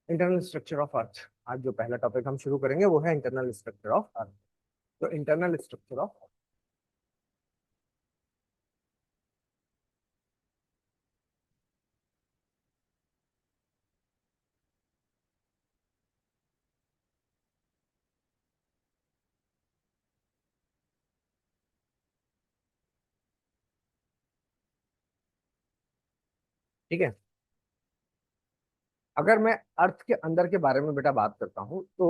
Internal structure of earth. आज जो पहला टॉपिक हम शुरू करेंगे वो है इंटरनल स्ट्रक्चर ऑफ अर्थ। तो इंटरनल स्ट्रक्चर ऑफ, ठीक है। अगर मैं अर्थ के अंदर के बारे में बेटा बात करता हूँ तो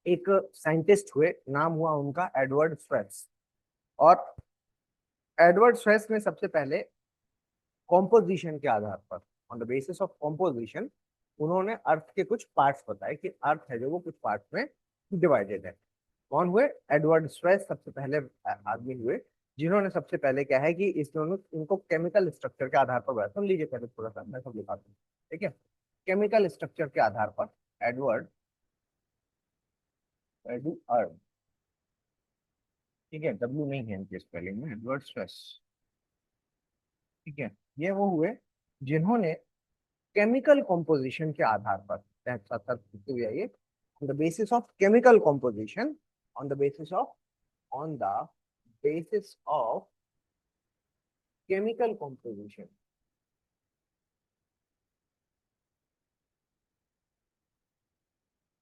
एक साइंटिस्ट हुए, नाम हुआ उनका एडवर्ड स्वेट्स। और एडवर्ड स्वेट्स ने सबसे पहले कॉम्पोजिशन के आधार पर, on the basis of composition, उन्होंने अर्थ के कुछ पार्ट्स बताए कि अर्थ है जो वो कुछ पार्ट्स में डिवाइडेड है। कौन हुए? एडवर्ड स्वेस सबसे पहले आदमी हुए जिन्होंने सबसे पहले क्या है कि इस दोनों इनको केमिकल स्ट्रक्चर के आधार पर बताया। सुन लीजिए पहले थोड़ा सा, मैं सब लिखा दूँ। ठीक है। केमिकल स्ट्रक्चर के आधार पर एडवर्ड एडवर्ड, ठीक है, डब्ल्यू नहीं है इनके स्पेलिंग में, एडवर्ड स्वेस। ठीक है। ये वो हुए जिन्होंने केमिकल कॉम्पोजिशन के आधार पर, ये on the basis of chemical composition, on the basis of on the basis of chemical composition,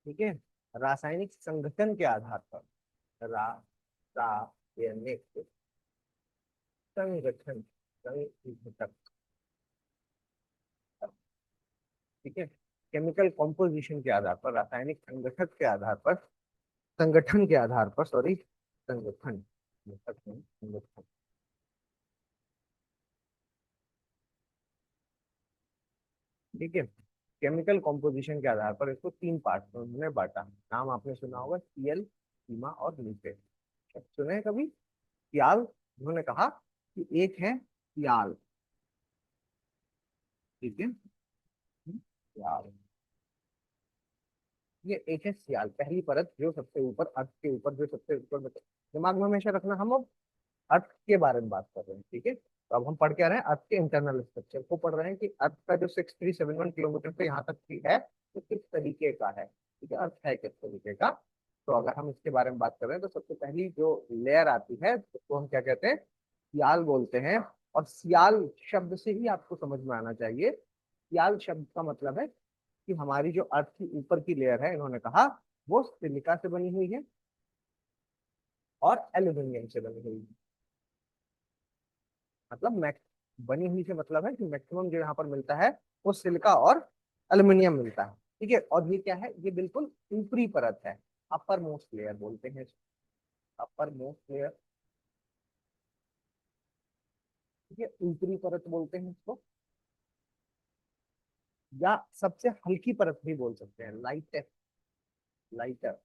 ठीक है, रासायनिक संगठन के आधार पर, रासायनिक संगठन, संघटक, ठीक है, केमिकल कॉम्पोजिशन के आधार पर, रासायनिक संगठक के आधार पर, संगठन के आधार पर, सॉरी, संगठन, संगठन, ठीक है। केमिकल कॉम्पोजिशन के आधार पर इसको तीन पार्ट में उन्होंने बांटा। नाम आपने सुना होगा, सीएल, सीमा और नीचे। सुने हैं कभी सियाल? उन्होंने कहा कि एक है सियाल, ठीक है, सियाल, ये एक है सियाल, पहली परत जो सबसे ऊपर, अर्थ के ऊपर जो सबसे ऊपर दिमाग में हमेशा रखना, हम अब अर्थ के बारे में बात कर रहे हैं, ठीक है। तो अब हम पढ़ के आ रहे हैं अर्थ के इंटरनल स्ट्रक्चर को, पढ़ रहे हैं कि अर्थ का जो 6371 किलोमीटर से यहाँ तक की है तो किस तरीके का है, ठीक है, अर्थ है किस तरीके का। तो अगर हम इसके बारे में बात कर रहे हैं तो सबसे पहली जो लेयर आती है उसको हम क्या कहते हैं? सियाल बोलते हैं। और सियाल शब्द से ही आपको समझ में आना चाहिए, सियाल शब्द का मतलब है कि हमारी जो अर्थ की ऊपर की लेयर है, इन्होंने कहा वो सिलिका से बनी हुई है और एल्यूमिनियम से बनी हुई है। मतलब मैक्स बनी हुई से मतलब है कि मैक्सिमम जो यहाँ पर मिलता है वो सिलिका और एल्यूमिनियम मिलता है, ठीक है। और ये क्या है? ये बिल्कुल ऊपरी परत है, अपर मोस्ट लेयर बोलते हैं, अपर मोस्ट लेयर, ठीक है, ऊपरी परत बोलते हैं इसको, या सबसे हल्की परत भी बोल सकते हैं, लाइटर, लाइटर,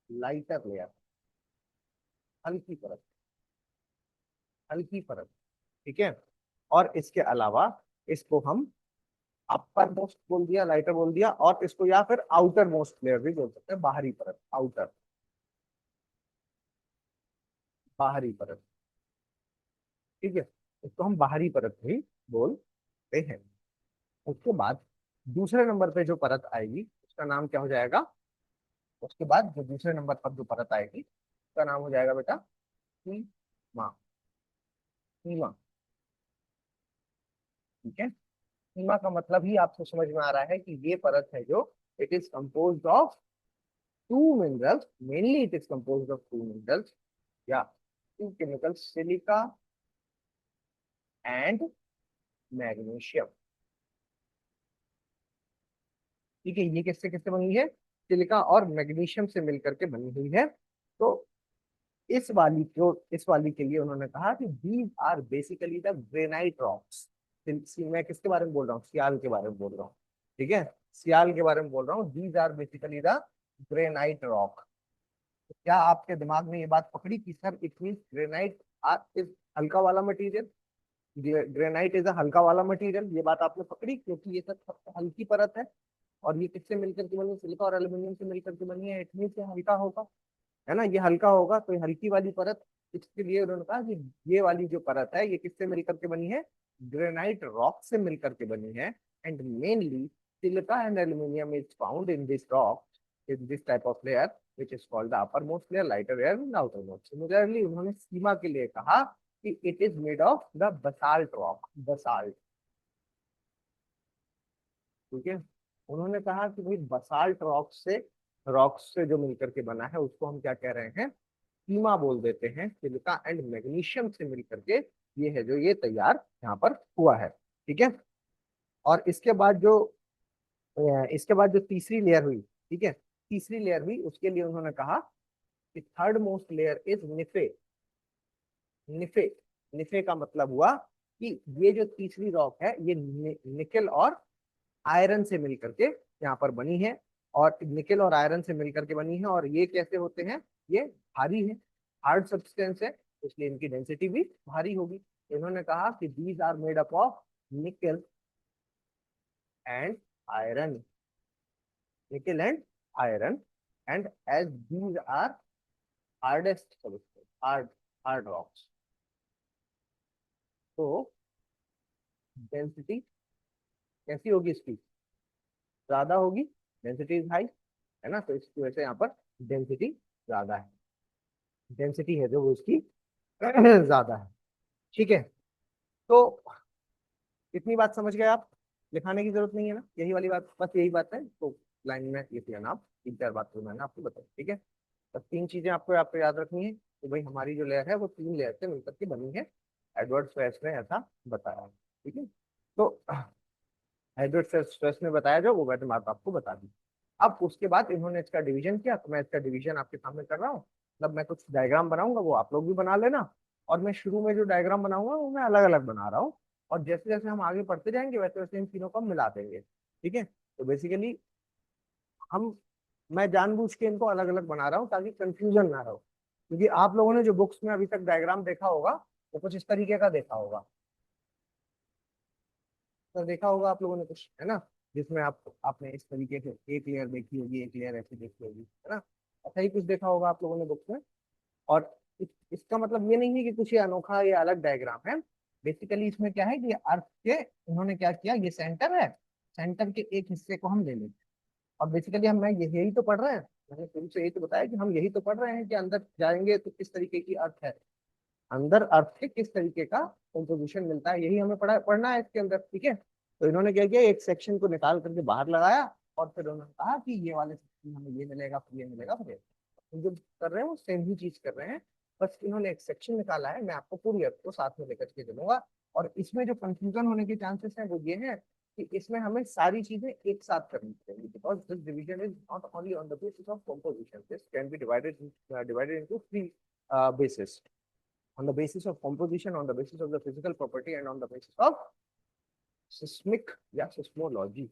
लाइटर लेयर, हल्की परत, हल्की परत, ठीक है। और इसके अलावा इसको हम अपर मोस्ट बोल दिया, लाइटर बोल दिया, और इसको या फिर आउटर मोस्ट लेयर भी बोल सकते हैं, बाहरी परत, आउटर, बाहरी परत, ठीक है। इसको हम बाहरी परत भी बोलते हैं। उसके बाद दूसरे नंबर पे जो परत आएगी उसका नाम क्या हो जाएगा? उसके बाद जो दूसरे नंबर पर जो परत आएगी उसका नाम हो जाएगा बेटा सीमा, सीमा, ठीक है। सीमा का मतलब ही आपको समझ में आ रहा है कि ये परत है जो it is composed of two minerals, mainly it is composed of two minerals या two chemicals, silica and magnesium, ठीक है। ये किससे किससे बनी है? सिलिका और मैग्नीशियम से मिलकर के बनी हुई है। तो इस वाली के लिए उन्होंने कहा कि these are basically the granite rocks. मैं किसके बारे में बोल रहा हूँ? सियाल के बारे में बोल रहा हूँ, ठीक है, सियाल के बारे में बोल रहा हूँ। These are basically the granite rock. क्या आपके दिमाग में ये बात पकड़ी कि sir it mean granite is हल्का वाला मटेरियल, ग्रेनाइट इज अ हल्का वाला मटेरियल, ये बात आपने पकड़ी क्योंकि ये सब सबसे हल्की परत है। और ये किससे मिलकर के बनी? सिलिका और एल्यूमिनियम से मिलकर के बनी है, इतनी से हल्का होगा, है ना, ये हल्का होगा तो ये हल्की वाली परत। इसके लिए उन्होंने कहा कि ये वाली जो परत है ये किससे मिलकर के बनी है? ग्रेनाइट रॉक से मिलकर के बनी है। And mainly Silica and aluminum is found in this rock, in this type of layer, which is called the uppermost layer, lighter layer, and outermost. Similarly, उन्होंने सीमा के लिए कहा कि it is made of the basalt rock, basalt. ठीक है, उन्होंने कहा कि भाई बसाल्ट रॉक्स से जो मिलकर के बना है उसको हम क्या कह रहे हैं, सीमा बोल देते हैं। सिलिका एंड मैग्नीशियम से मिलकर के ये है जो ये तैयार यहाँ पर हुआ है। ठीक है, और इसके बाद जो तीसरी लेयर हुई, ठीक है, तीसरी लेयर हुई, उसके लिए उन्होंने कहा कि थर्ड मोस्ट लेयर इज निफे। निफे निफे का मतलब हुआ कि ये जो तीसरी रॉक है ये निकल और आयरन से मिलकर के यहाँ पर बनी है, और निकल और आयरन से मिलकर के बनी है, और ये कैसे होते हैं, ये भारी है, हार्ड सब्सटेंस है, इसलिए इनकी डेंसिटी भी भारी होगी। इन्होंने कहा कि these are made up of nickel and iron, nickel and iron, and as these are hardest substance, hard rocks, तो डेंसिटी कैसी होगी इसकी, ज्यादा होगी, डेंसिटी इज हाई, है ना, तो इसकी वजह से यहाँ पर डेंसिटी ज्यादा है, डेंसिटी है जो वो इसकी ज्यादा है। ठीक है, तो इतनी बात समझ गए आप, लिखाने की जरूरत नहीं है ना, यही वाली बात, बस यही बात है, तो लाइन में लिख लेना आप, तीन चार बात तो मैंने आपको बताई। ठीक है, बस तीन चीजें आपको याद रखनी है कि भाई हमारी जो लेयर है वो तीन लेयर से मिलकर के बनी है, एडवर्ड स्ट्रेस ने ऐसा बताया है। ठीक है, तो एडवर्ड स्ट्रेस ने बताया जो वो मैंने बात आपको बता दी। अब उसके बाद इन्होंने इसका डिवीजन किया, तो मैं इसका डिवीजन आपके सामने कर रहा हूँ, मतलब मैं कुछ डायग्राम बनाऊंगा वो आप लोग भी बना लेना, और मैं शुरू में जो डायग्राम बनाऊंगा वो मैं अलग अलग बना रहा हूँ, और जैसे जैसे हम आगे बढ़ते जाएंगे वैसे वैसे इन तीनों को हम मिला देंगे। ठीक है, तो बेसिकली हम मैं जानबूझ के इनको अलग अलग बना रहा हूँ ताकि कंफ्यूजन ना हो, क्योंकि आप लोगों ने जो बुक्स में अभी तक डायग्राम देखा होगा वो कुछ इस तरीके का देखा होगा, तो देखा होगा आप लोगों ने कुछ, है ना, जिसमें आपने इस तरीके से एक लेयर देखी होगी, एक लेयर ऐसी देखी होगी, है ना, ऐसा ही कुछ देखा होगा आप लोगों ने बुक्स में। और इसका मतलब ये नहीं है कि कुछ ये अनोखा या अलग डायग्राम है, बेसिकली इसमें क्या है कि अर्थ के इन्होंने क्या किया, ये सेंटर है, सेंटर के एक हिस्से को हम ले लेते हैं, और बेसिकली हम मैं यही तो पढ़ रहे हैं, मैंने शुरू से यही तो बताया कि हम यही तो पढ़ रहे हैं कि अंदर जाएंगे तो किस तरीके की अर्थ है, अंदर अर्थ के किस तरीके का कंपोजिशन मिलता है, यही हमें पढ़ना है इसके अंदर। ठीक है, तो इन्होंने क्या किया, एक सेक्शन को निकाल करके बाहर लगाया, और फिर उन्होंने कहा कि ये वाले सेक्शन हमें ये मिलेगा, फिर ये मिलेगा, फिर हम जो कर रहे हैं वो सेम ही चीज कर रहे हैं, बस इन्होंने एक सेक्शन निकाला है, मैं आपको पूरी अर्थ को साथ में लेकर के चलूंगा। और इसमें जो कंफ्यूजन होने के चांसेस हैं वो ये है कि इसमें हमें सारी चीजें एक साथ करनी चाहिए, because this division is not only on the basis of composition, this can be divided into three basis, on the basis of composition, on the basis of the physical property, and on the basis of seismic या seismology,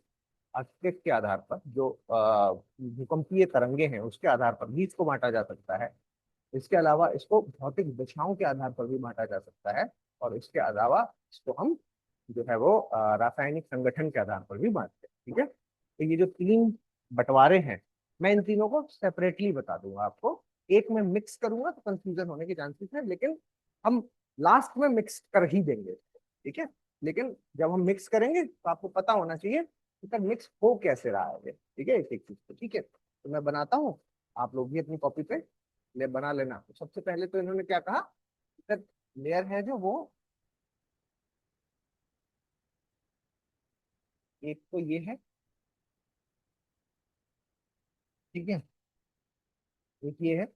earthquake के आधार पर जो भूकंपीय तरंगे हैं उसके आधार पर भी इसको बांटा जा सकता है। इसके अलावा इसको भौतिक दशाओं के आधार पर भी बांटा जा सकता है, और इसके अलावा इसको हम जो है वो रासायनिक संगठन के आधार पर भी बांटते हैं। ठीक है, तो ये जो तीन बंटवारे हैं मैं इन तीनों को सेपरेटली बता दूंगा आपको, एक में मिक्स करूंगा तो कंफ्यूजन होने के चांसेस है, लेकिन हम लास्ट में मिक्स कर ही देंगे इसको। ठीक है, लेकिन जब हम मिक्स करेंगे तो आपको पता होना चाहिए कि तक मिक्स हो कैसे रहा है। ठीक है, एक एक चीज को। ठीक है, तो मैं बनाता हूँ, आप लोग भी अपनी कॉपी पे ले बना लेना। तो सबसे पहले तो इन्होंने क्या कहा, लेयर है जो वो एक तो ये है, ठीक है, एक ये है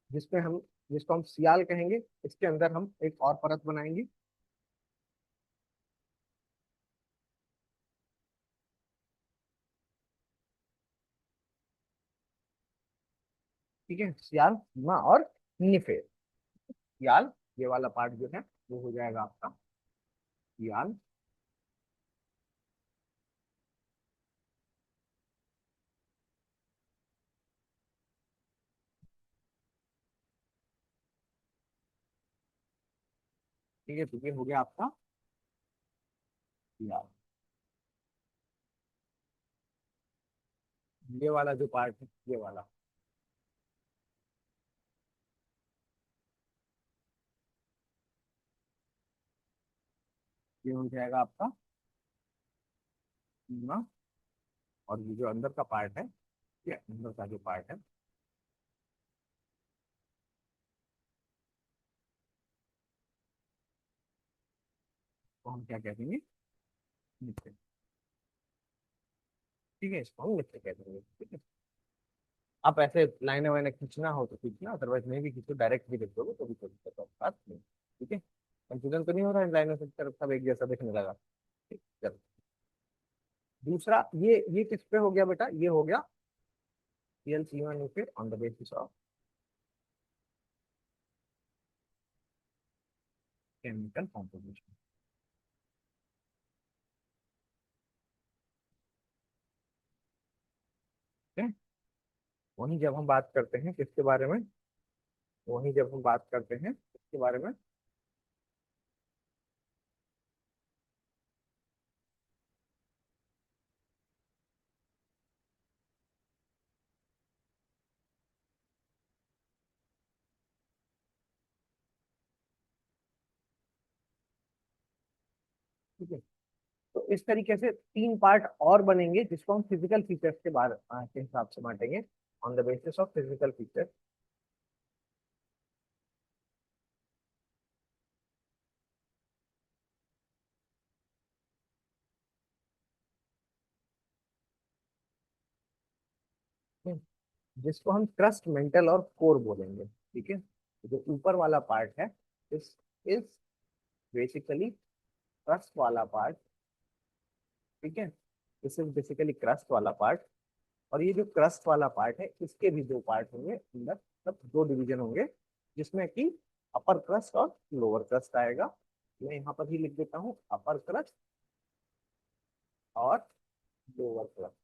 जिसपे हम जिसको हम सियाल कहेंगे, इसके अंदर हम एक और परत बनाएंगे। ठीक है, सियाल, सीमा और निफेर। सियाल, ये वाला पार्ट जो है वो हो जाएगा आपका सियाल, ठीक है, तो ये हो गया आपका सियाल। ये वाला जो पार्ट है, ये वाला, ये हो जाएगा आपका सीमा, और ये जो अंदर का पार्ट है, ये अंदर का जो पार्ट है, तो हम क्या कह देंगे, नित्य। ठीक है, इसको हम नित्य कह देंगे। ठीक है, आप ऐसे लाइनें वाइनें खींचना हो तो खींचना, अदरवाइज नहीं भी खींचो, डायरेक्ट भी लिख दोगे तो भी कोई दिक्कत वाली बात नहीं। ठीक है, कंफ्यूजन तो नहीं हो रहा है, इन लाइनों से तरफ सब एक जैसा दिखने लगा। ठीक, चलो। दूसरा, ये किस पे हो गया बेटा, ये हो गया ClC1 nuclear on the basis of chemical composition. ठीक है, वहीं जब हम बात करते हैं किसके बारे में, वहीं जब हम बात करते हैं किसके बारे में, ठीक है। तो इस तरीके से तीन पार्ट और बनेंगे जिसको हम फिजिकल फीचर्स के बारे के हिसाब से बांटेंगे, on the basis of physical feature. जिसको हम क्रस्ट, मेंटल और कोर बोलेंगे। ठीक है, जो ऊपर वाला पार्ट है, इस इज बेसिकली क्रस्ट वाला पार्ट। ठीक है, दिस इज बेसिकली क्रस्ट वाला पार्ट। और ये जो क्रस्ट वाला पार्ट है, इसके भी दो पार्ट होंगे अंदर, मतलब दो डिवीजन होंगे, जिसमें कि अपर क्रस्ट और लोअर क्रस्ट आएगा। मैं यहाँ पर ही लिख देता हूँ, अपर क्रस्ट और लोअर क्रस्ट।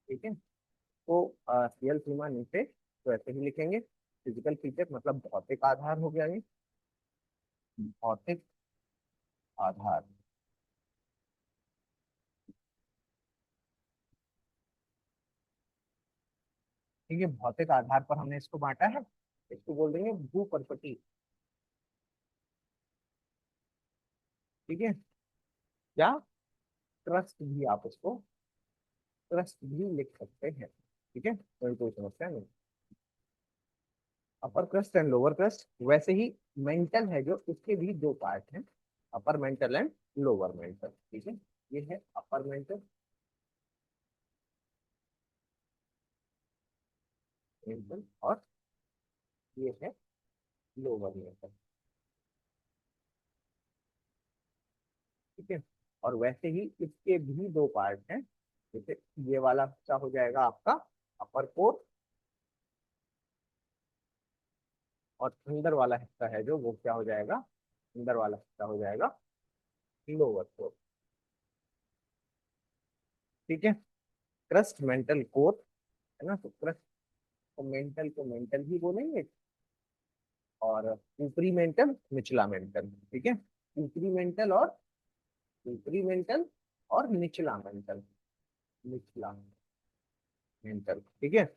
ठीक है, तो सीएल सीमा नीचे तो ऐसे ही लिखेंगे, फिजिकल फीचर मतलब भौतिक आधार हो गया ये, भौतिक आधार। ठीक है, भौतिक आधार पर हमने इसको बांटा है, इसको बोल देंगे भू परपटी। ठीक है, या क्रस्ट भी, आप इसको क्रस्ट भी लिख सकते हैं। ठीक है, कोई समस्या नहीं। अपर क्रस्ट एंड लोअर क्रस्ट, वैसे ही मेंटल है जो, उसके भी दो पार्ट हैं, upper mantle and lower mental. ठीक है, ये है अपर मेंटल, मेंटल, और ये है लोअर मेंटल। ठीक है, और वैसे ही इसके भी दो पार्ट हैं, जैसे ये वाला हिस्सा हो जाएगा आपका अपर कोर, और अंदर वाला हिस्सा है जो, वो क्या हो जाएगा, अंदर वाला हिस्सा हो जाएगा लोअर कोर। ठीक है, क्रस्ट मेंटल कोर, है ना, तो क्रस्ट को मेंटल ही बोलेंगे, और ऊपरी मेंटल निचला मेंटल। ठीक है, ऊपरी मेंटल और ऊपरी मेंटल और निचला मेंटल, निचला मेंटल। ठीक है,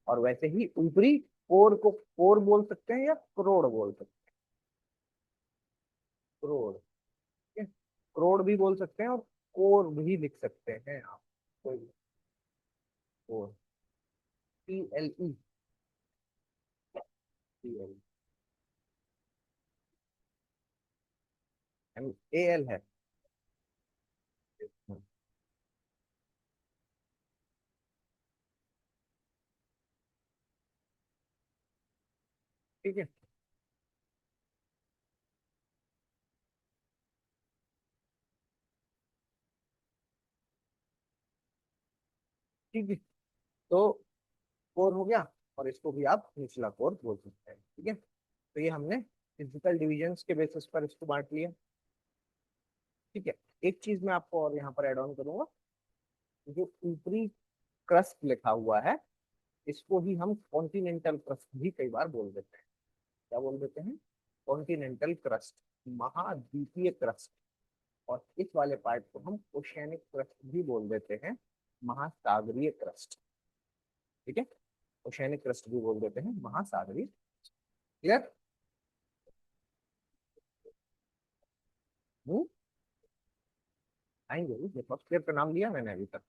और वैसे ही ऊपरी कोर को कोर बोल सकते हैं या करोड़ बोल सकते हैं, करोड़। ठीक है, करोड़ भी बोल सकते हैं और कोर भी लिख सकते हैं आप, कोई कोर, CLE, CL, AL है। ठीक है, ठीक है, तो कोर हो गया, और इसको भी आप निचला कोर बोल सकते हैं। ठीक है, तो ये हमने फिजिकल डिविजन्स के बेसिस पर इसको बांट लिया। ठीक है, एक चीज मैं आपको और यहाँ पर एड ऑन करूंगा, जो ऊपरी क्रस्ट लिखा हुआ है, इसको ही हम कॉन्टिनेंटल क्रस्ट भी कई बार बोल देते हैं। क्या बोल देते हैं, कॉन्टिनेंटल क्रस्ट, महाद्वीपीय क्रस्ट। और इस वाले पार्ट को हम ओशियानिक क्रस्ट भी बोल देते हैं, महासागरीय क्रस्ट। ठीक है, ओशियानिक क्रस्ट भी बोल देते हैं, महासागरीय। क्लियर? आएंगे, लिथोस्फीयर का नाम लिया मैंने अभी तक?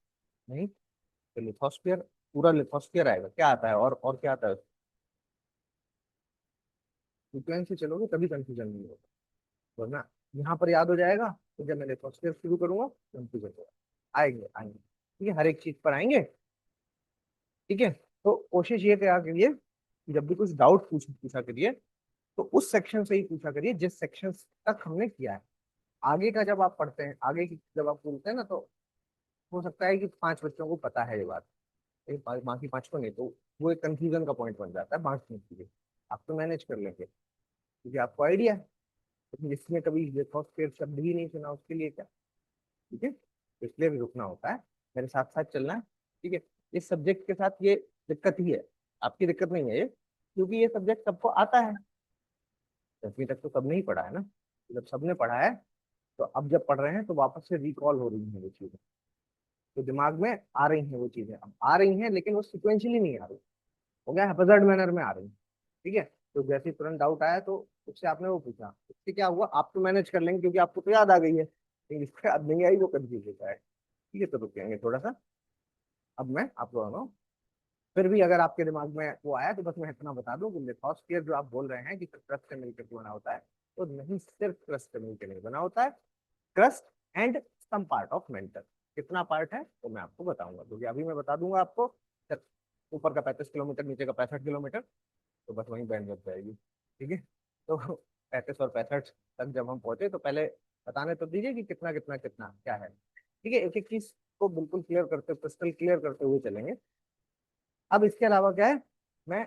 नहीं। तो लिथोस्फीयर, पूरा लिथोस्फीयर आएगा, क्या आता है और क्या आता है? सीक्वेंस से चलोगे तभी कंफ्यूजन नहीं होगा, वरना यहाँ पर याद हो जाएगा, तो जब मैं लिथोस्फीयर शुरू करूंगा कंफ्यूजन होगा। आएंगे आएंगे, ठीक है, हर एक चीज पर आएंगे। ठीक है, तो कोशिश ये क्या करिए कि जब भी कुछ डाउट पूछा करिए तो उस सेक्शन से ही पूछा करिए जिस सेक्शन तक हमने किया है। आगे का जब आप पढ़ते हैं, आगे की जब आप बोलते हैं ना, तो हो सकता है कि 5 बच्चों को पता है ये बात, लेकिन बाकी 5 को नहीं, तो वो एक कंफ्यूजन का पॉइंट बन जाता है बांटने के लिए। आप तो मैनेज कर लेंगे क्योंकि आपको आइडिया है, लेकिन जिसने कभी लिथोस्फीयर शब्द ही नहीं सुना उसके लिए क्या। ठीक है, तो इसलिए भी रुकना होता है, मेरे साथ साथ चलना है। ठीक है, इस सब्जेक्ट के साथ ये दिक्कत ही है, आपकी दिक्कत नहीं है ये, क्योंकि ये सब्जेक्ट सबको आता है। 10वीं तक तो सबने ही पढ़ा है ना, जब सबने पढ़ा है तो अब जब पढ़ रहे हैं तो वापस से रिकॉल हो रही है वो चीजें, तो दिमाग में आ रही हैं वो चीजें, अब आ रही हैं लेकिन वो सिक्वेंशली नहीं आ रही, हो गया हैप्पैज़ार्ड मैनर में आ रही है। ठीक है, तो जैसे ही तुरंत डाउट आया तो उससे आपने वो पूछा, उससे क्या हुआ, आप तो मैनेज कर लेंगे क्योंकि आपको तो याद आ गई है, लेकिन जिसको याद नहीं आई वो कंफ्यूज होता है। ठीक है, तो रुकेंगे थोड़ा सा। अब मैं आप लोगों को फिर भी अगर आपके दिमाग में वो आया तो बस मैं इतना बता दूं कि लिथोस्फीयर जो आप बोल रहे हैं कि क्रस्ट से मिलकर बना होता है, तो नहीं, सिर्फ क्रस्ट से मिलकर नहीं बना होता है, crust and some part of mantle. कितना पार्ट है तो मैं आपको बताऊंगा, क्योंकि अभी मैं बता दूंगा आपको सर, ऊपर का 35 किलोमीटर, नीचे का 65 किलोमीटर, तो बस वहीं बैंड बच जाएगी। ठीक है, तो 35 और 65 तक जब हम पहुंचे तो पहले बताने तो दीजिए कि कितना कितना कितना क्या है। ठीक है, एक एक चीज को बिल्कुल क्लियर करते, क्रिस्टल क्लियर करते हुए चलेंगे। अब इसके अलावा क्या है, मैं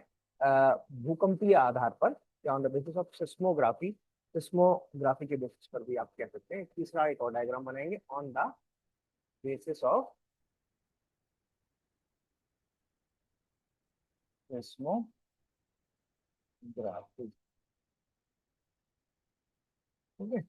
भूकंपीय आधार पर या on the basis of seismography, seismography के बेसिस पर भी आप कह सकते हैं, तीसरा एक और डायग्राम बनाएंगे on the basis of seismography. ठीक है,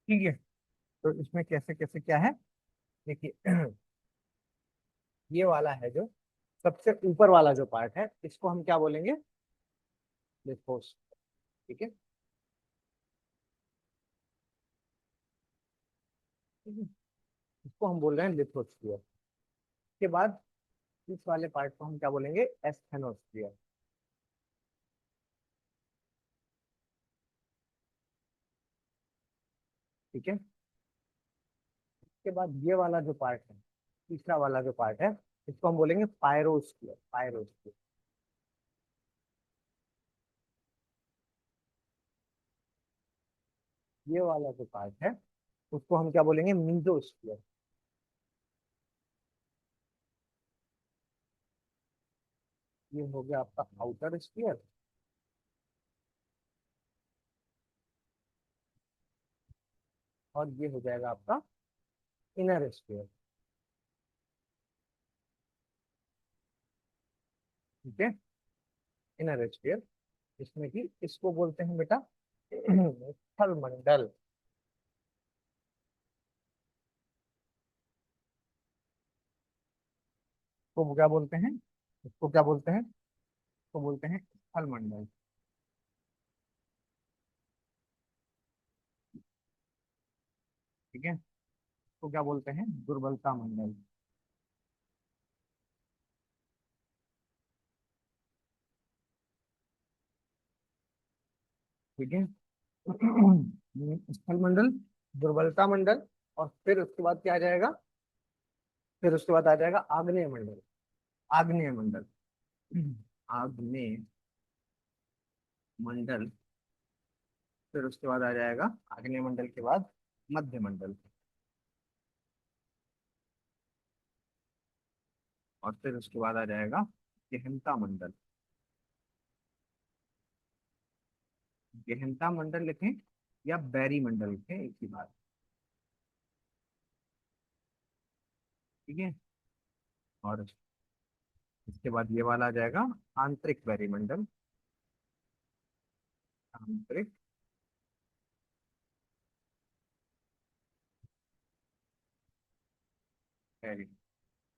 ठीक है, तो इसमें कैसे कैसे क्या है, देखिए ये वाला है जो सबसे ऊपर वाला जो पार्ट है, इसको हम क्या बोलेंगे, लिथोस। ठीक है, ठीक है? इसको हम बोल रहे हैं लिथोस्फीयर। उसके बाद इस वाले पार्ट को हम क्या बोलेंगे, एस्थेनोस्फीयर। ठीक है, उसके बाद ये वाला जो पार्ट है, तीसरा वाला जो पार्ट है, इसको हम बोलेंगे पायरोस्फीयर, पायरोस्फीयर। ये वाला जो पार्ट है उसको हम क्या बोलेंगे, मीजोस्फीयर। ये हो गया आपका आउटर स्फीयर, और ये हो जाएगा आपका इनर स्फीयर। ठीक है, इनर स्फीयर, इसमें कि इसको बोलते हैं बेटा स्थल मंडल। को क्या बोलते हैं, इसको क्या बोलते हैं, इसको बोलते हैं स्थल मंडल। ठीक है, इसको क्या बोलते हैं, दुर्बलता मंडल। ठीक है, स्थल मंडल, दुर्बलता मंडल, और फिर उसके बाद क्या आ जाएगा, फिर उसके बाद आ जाएगा आग्नेय मंडल। आग्नेय मंडल, आग्नेय मंडल, फिर उसके बाद आ जाएगा आग्नेय मंडल के बाद मध्य मंडल, और फिर उसके बाद आ जाएगा गहनता मंडल। गहनता मंडल लिखें या बैरी मंडल लिखें, एक ही बात। ठीक है। और इसके बाद ये वाला आ जाएगा आंतरिक बैरी मंडल। आंतरिक बैरी।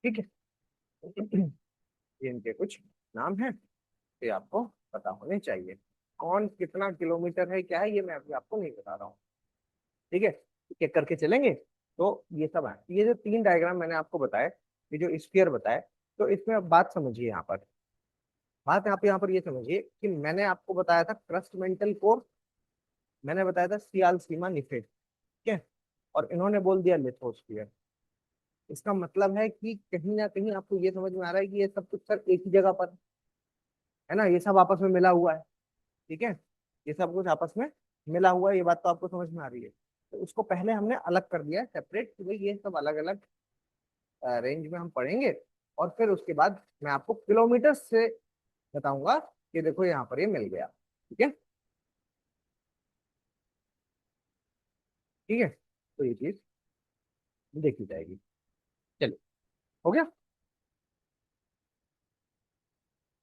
ठीक है। ये इनके कुछ नाम हैं, ये आपको पता होने चाहिए। कौन कितना किलोमीटर है क्या है ये मैं अभी आपको नहीं बता रहा हूँ। ठीक है, चेक करके चलेंगे। तो ये सब है, ये जो तीन डायग्राम मैंने आपको बताए, ये जो स्फीयर बताए, तो इसमें अब बात समझिए यहाँ पर। बात यहाँ पर ये समझिए कि मैंने आपको बताया था क्रस्ट मेंटल कोर, मैंने बताया था सियाल सीमा निफेड, ठीक है, और इन्होंने बोल दिया लिथोस्फीयर। इसका मतलब है कि कहीं ना कहीं आपको ये समझ में आ रहा है कि ये सब कुछ सर एक ही जगह पर है ना, ये सब आपस में मिला हुआ है। ठीक है, ये सब कुछ आपस में मिला हुआ है, ये बात तो आपको समझ में आ रही है। तो उसको पहले हमने अलग कर दिया है सेपरेट, कि भाई ये सब अलग अलग रेंज में हम पढ़ेंगे। और फिर उसके बाद मैं आपको किलोमीटर से बताऊंगा कि देखो यहाँ पर ये मिल गया। ठीक है। ठीक है, तो ये चीज देखी जाएगी। चलो, हो गया।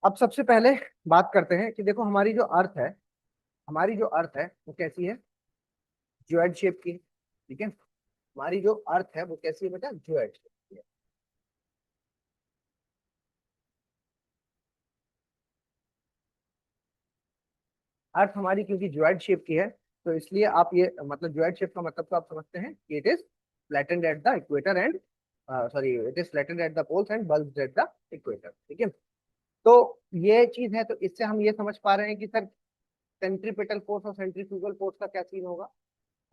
अब सबसे पहले बात करते हैं कि देखो हमारी जो अर्थ है, हमारी जो अर्थ है वो कैसी है, ज्योइड शेप की है। ठीक है, हमारी जो अर्थ है वो कैसी है बेटा, ज्योइड शेप की है। अर्थ हमारी क्योंकि ज्योइड शेप की है, तो इसलिए आप ये मतलब ज्योइड शेप का मतलब तो आप समझते हैं कि it is flattened at the equator and sorry it is flattened at the poles and bulged at the equator. ठीक है, तो ये चीज है, तो इससे हम ये समझ पा रहे हैं कि सर सेंट्रीपिटल फोर्स और सेंट्रीफ्यूगल फोर्स का क्या सीन होगा।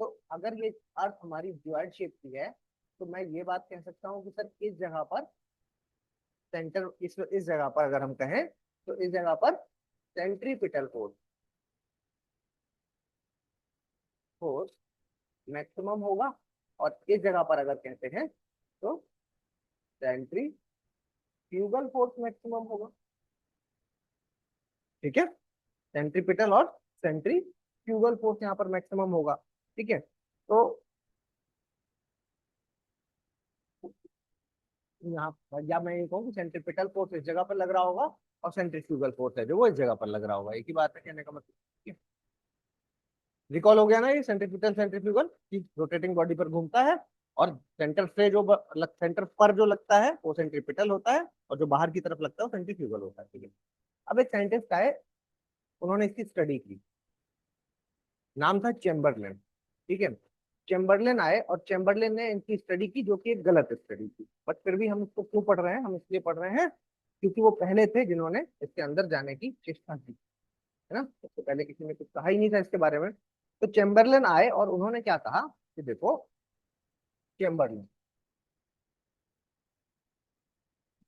तो अगर ये अर्थ हमारी ज्वाइड शेप की है, तो मैं ये बात कह सकता हूँ कि सर इस जगह पर सेंटर, इस जगह पर अगर हम कहें तो इस जगह पर सेंट्रीपिटल फोर्स फोर्स मैक्सिमम होगा, और इस जगह पर अगर कहते हैं तो सेंट्रीफ्यूगल फोर्स मैक्सिमम होगा। ठीक है, सेंट्रीपिटल और सेंट्रीफ्यूगल फोर्स यहाँ पर मैक्सिमम होगा। ठीक है, तो यहाँ या मैं ये कहूँ कि सेंट्रीपिटल फोर्स इस जगह पर लग रहा होगा, और सेंट्रीफ्यूगल फोर्स है जो वो इस जगह पर लग रहा होगा, एक ही बात है कहने का मतलब। रिकॉल हो गया ना ये सेंट्रीपिटल सेंट्रीफ्यूगल की रोटेटिंग बॉडी पर घूमता है, और सेंटर से जो सेंटर पर जो लगता है वो सेंट्रीपिटल होता है, और जो बाहर की तरफ लगता है वो सेंट्रीफ्यूगल होता है। ठीक है, अब एक साइंटिस्ट आए, उन्होंने इसकी स्टडी की, नाम था चेम्बरलेन। ठीक है, चेम्बरलेन आए और चेम्बरलेन ने इनकी स्टडी की, जो कि एक गलत स्टडी थी, बट फिर भी हम इसको क्यों पढ़ रहे हैं, हम इसलिए पढ़ रहे हैं क्योंकि वो पहले थे जिन्होंने इसके अंदर जाने की चेष्टा की, है ना। उससे पहले किसी ने कुछ कहा ही नहीं था इसके बारे में। तो चेम्बरलेन आए और उन्होंने क्या कहा कि देखो, चेम्बरलेन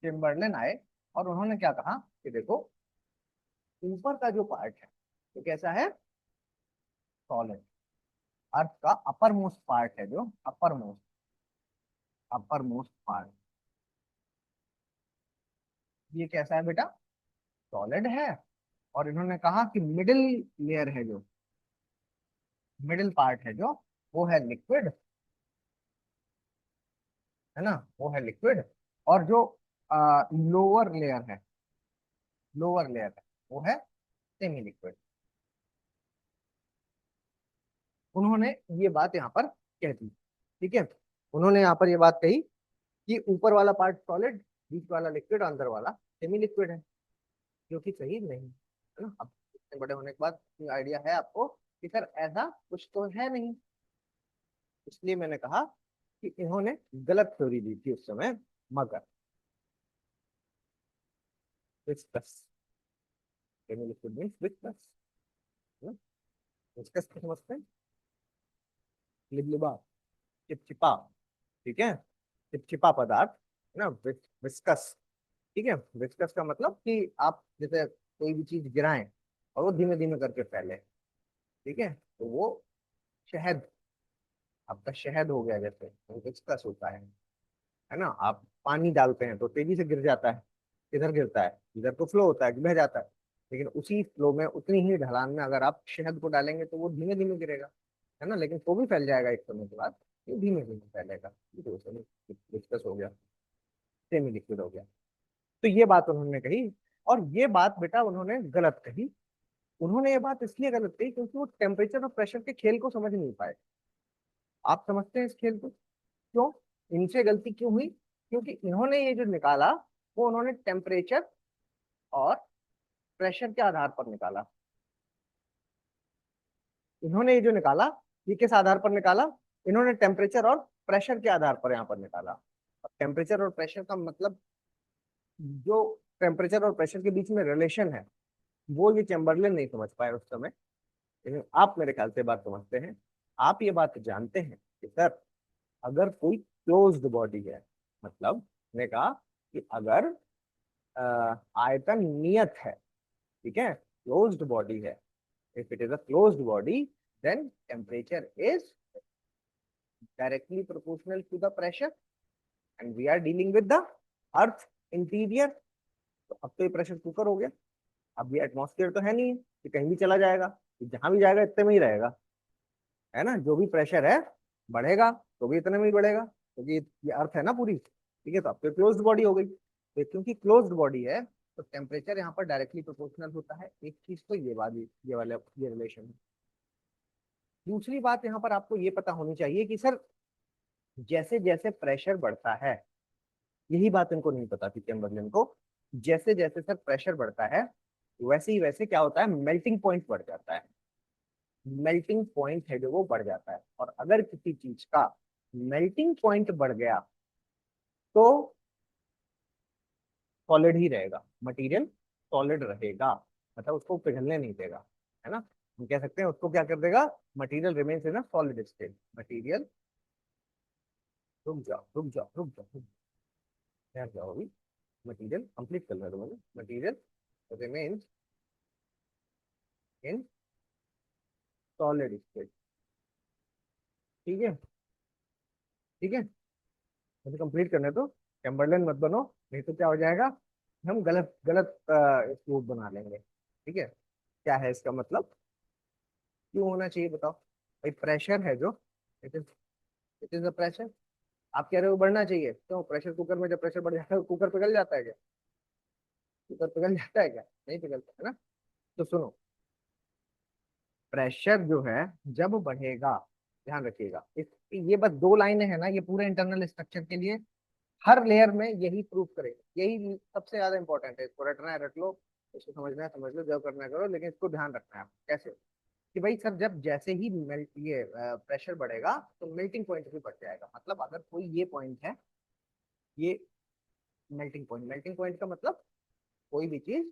चेम्बरलेन आए और उन्होंने क्या कहा कि देखो, ऊपर का जो पार्ट है तो कैसा है, सॉलिड। अर्थ का अपर मोस्ट पार्ट है, जो अपर मोस्ट पार्ट, ये कैसा है बेटा, सॉलिड है। और इन्होंने कहा कि मिडिल लेयर है, जो मिडिल पार्ट है जो, वो है लिक्विड, है ना, वो है लिक्विड। और जो लोअर लेयर है, लोअर लेयर है वो है सेमी लिक्विड। उन्होंने ये बात यहाँ पर कह दी। ठीक है, उन्होंने यहाँ पर ये बात कही कि ऊपर वाला पार्ट सॉलिड, बीच वाला लिक्विड, अंदर वाला सेमी लिक्विड है, जो कि सही नहीं है ना। अब इतने बड़े होने के बाद आइडिया है आपको कि सर ऐसा कुछ तो है नहीं, इसलिए मैंने कहा कि इन्होंने गलत थ्योरी दी थी उस समय। मगर viscous, semi liquid means viscous, viscous को समझते हैं, लिबलिबा, चिपचिपा। ठीक है, चिपचिपा पदार्थ है ना, विस्कस। ठीक है, विस्कस का मतलब कि आप जैसे कोई भी चीज गिराएं और वो धीमे धीमे करके फैले। ठीक है, तो वो शहद, आपका शहद हो गया, जैसे विस्कस होता है ना। आप पानी डालते हैं तो तेजी से गिर जाता है, इधर गिरता है, इधर तो फ्लो होता है, बह जाता है। लेकिन उसी फ्लो में, उतनी ही ढलान में अगर आप शहद को डालेंगे तो वो धीमे धीमे गिरेगा, है ना, लेकिन तो भी फैल जाएगा एक समय के बाद। ये धीमे धीमे फैलेगा, ये तो डिस्कस हो गया, सेमी लिक्विड हो गया। तो ये बात उन्होंने कही, और ये बात बेटा उन्होंने गलत कही। उन्होंने ये बात इसलिए गलत कही क्योंकि वो टेम्परेचर और प्रेशर के खेल को समझ नहीं पाए। आप समझते हैं इस खेल को? क्यों? इनसे गलती क्यों हुई? क्योंकि इन्होंने ये जो निकाला, वो उन्होंने टेम्परेचर और प्रेशर के आधार पर निकाला। इन्होंने ये जो निकाला, ये किस आधार पर निकाला? इन्होंने टेम्परेचर और प्रेशर के आधार पर यहाँ पर निकाला। और टेम्परेचर और प्रेशर का मतलब, जो टेम्परेचर और प्रेशर के बीच में रिलेशन है, वो ये चैम्बरलेन नहीं समझ पाए उस समय। लेकिन आप मेरे ख्याल से बात समझते हैं। आप ये बात जानते हैं कि सर, अगर कोई क्लोज्ड बॉडी है, मतलब ने कहा कि अगर आयतन नियत है, ठीक है, क्लोज्ड बॉडी है, if it is a closed body, then temperature is directly proportional to the pressure, and we are dealing with the earth interior. तो अब तो ये प्रेशर कुकर हो गया। अब ये एटमॉस्फेयर तो है नहीं कि कहीं भी चला जाएगा, जहां भी जाएगा इतने में ही रहेगा, है ना। जो भी प्रेशर है बढ़ेगा तो भी इतने में ही बढ़ेगा, क्योंकि ये अर्थ है ना पूरी, ठीक है। तो अब तो क्लोज्ड बॉडी हो गई। तो क्योंकि क्लोज्ड बॉडी है, तो टेम्परेचर यहाँ पर डायरेक्टली प्रोपोर्शनल होता है। एक चीज तो ये बात, ये वाला ये रिलेशन है। दूसरी बात यहाँ पर आपको ये पता होनी चाहिए कि सर, जैसे जैसे प्रेशर बढ़ता है, यही बात इनको नहीं पता थी चैम्बरलेन को, जैसे जैसे सर प्रेशर बढ़ता है, वैसे ही वैसे क्या होता है, मेल्टिंग पॉइंट बढ़ जाता है। मेल्टिंग पॉइंट है जो वो बढ़ जाता है। और अगर किसी चीज का मेल्टिंग पॉइंट बढ़ गया तो सॉलिड ही रहेगा, मटेरियल सॉलिड रहेगा, मतलब उसको पिघलने नहीं देगा, है ना। हम कह सकते हैं उसको क्या कर देगा, material remains in a solid state. Material, रुक जाओ रुक जाओ रुक जाओ रुक जाओ, ठहर जाओ अभी, मटेरियल कंप्लीट कर लो मैंने। Material remains in solid state, ठीक है, ठीक है, मुझे कंप्लीट करने दो। चैम्बरलेन मत बनो, नहीं तो क्या हो जाएगा, हम गलत गलत स्कोप बना लेंगे, ठीक है। क्या है इसका मतलब, क्यों होना चाहिए बताओ भाई? प्रेशर है जो, इट इज द प्रेशर। आप कह रहे हो बढ़ना चाहिए, क्यों? प्रेशर कुकर में जब प्रेशर बढ़ जाता है, कुकर पिघल जाता है क्या? कुकर पिघल जाता है क्या? नहीं पिघलता, है ना। तो सुनो, प्रेशर जो है जब बढ़ेगा, ध्यान रखिएगा, इस ये बस दो लाइनें हैं ना, ये पूरे इंटरनल स्ट्रक्चर के लिए हर लेयर में यही प्रूव करेगा, यही सबसे ज्यादा इंपॉर्टेंट है। इसको रटना है रट लो, इसको समझना है समझ लो, जो करना है करो, लेकिन इसको ध्यान रखना है। आपको कैसे? कि भाई सर, जब जैसे ही मेल्ट ये प्रेशर बढ़ेगा तो मेल्टिंग पॉइंट भी बढ़ जाएगा। मतलब अगर कोई ये पॉइंट है, ये मेल्टिंग पॉइंट का मतलब कोई भी चीज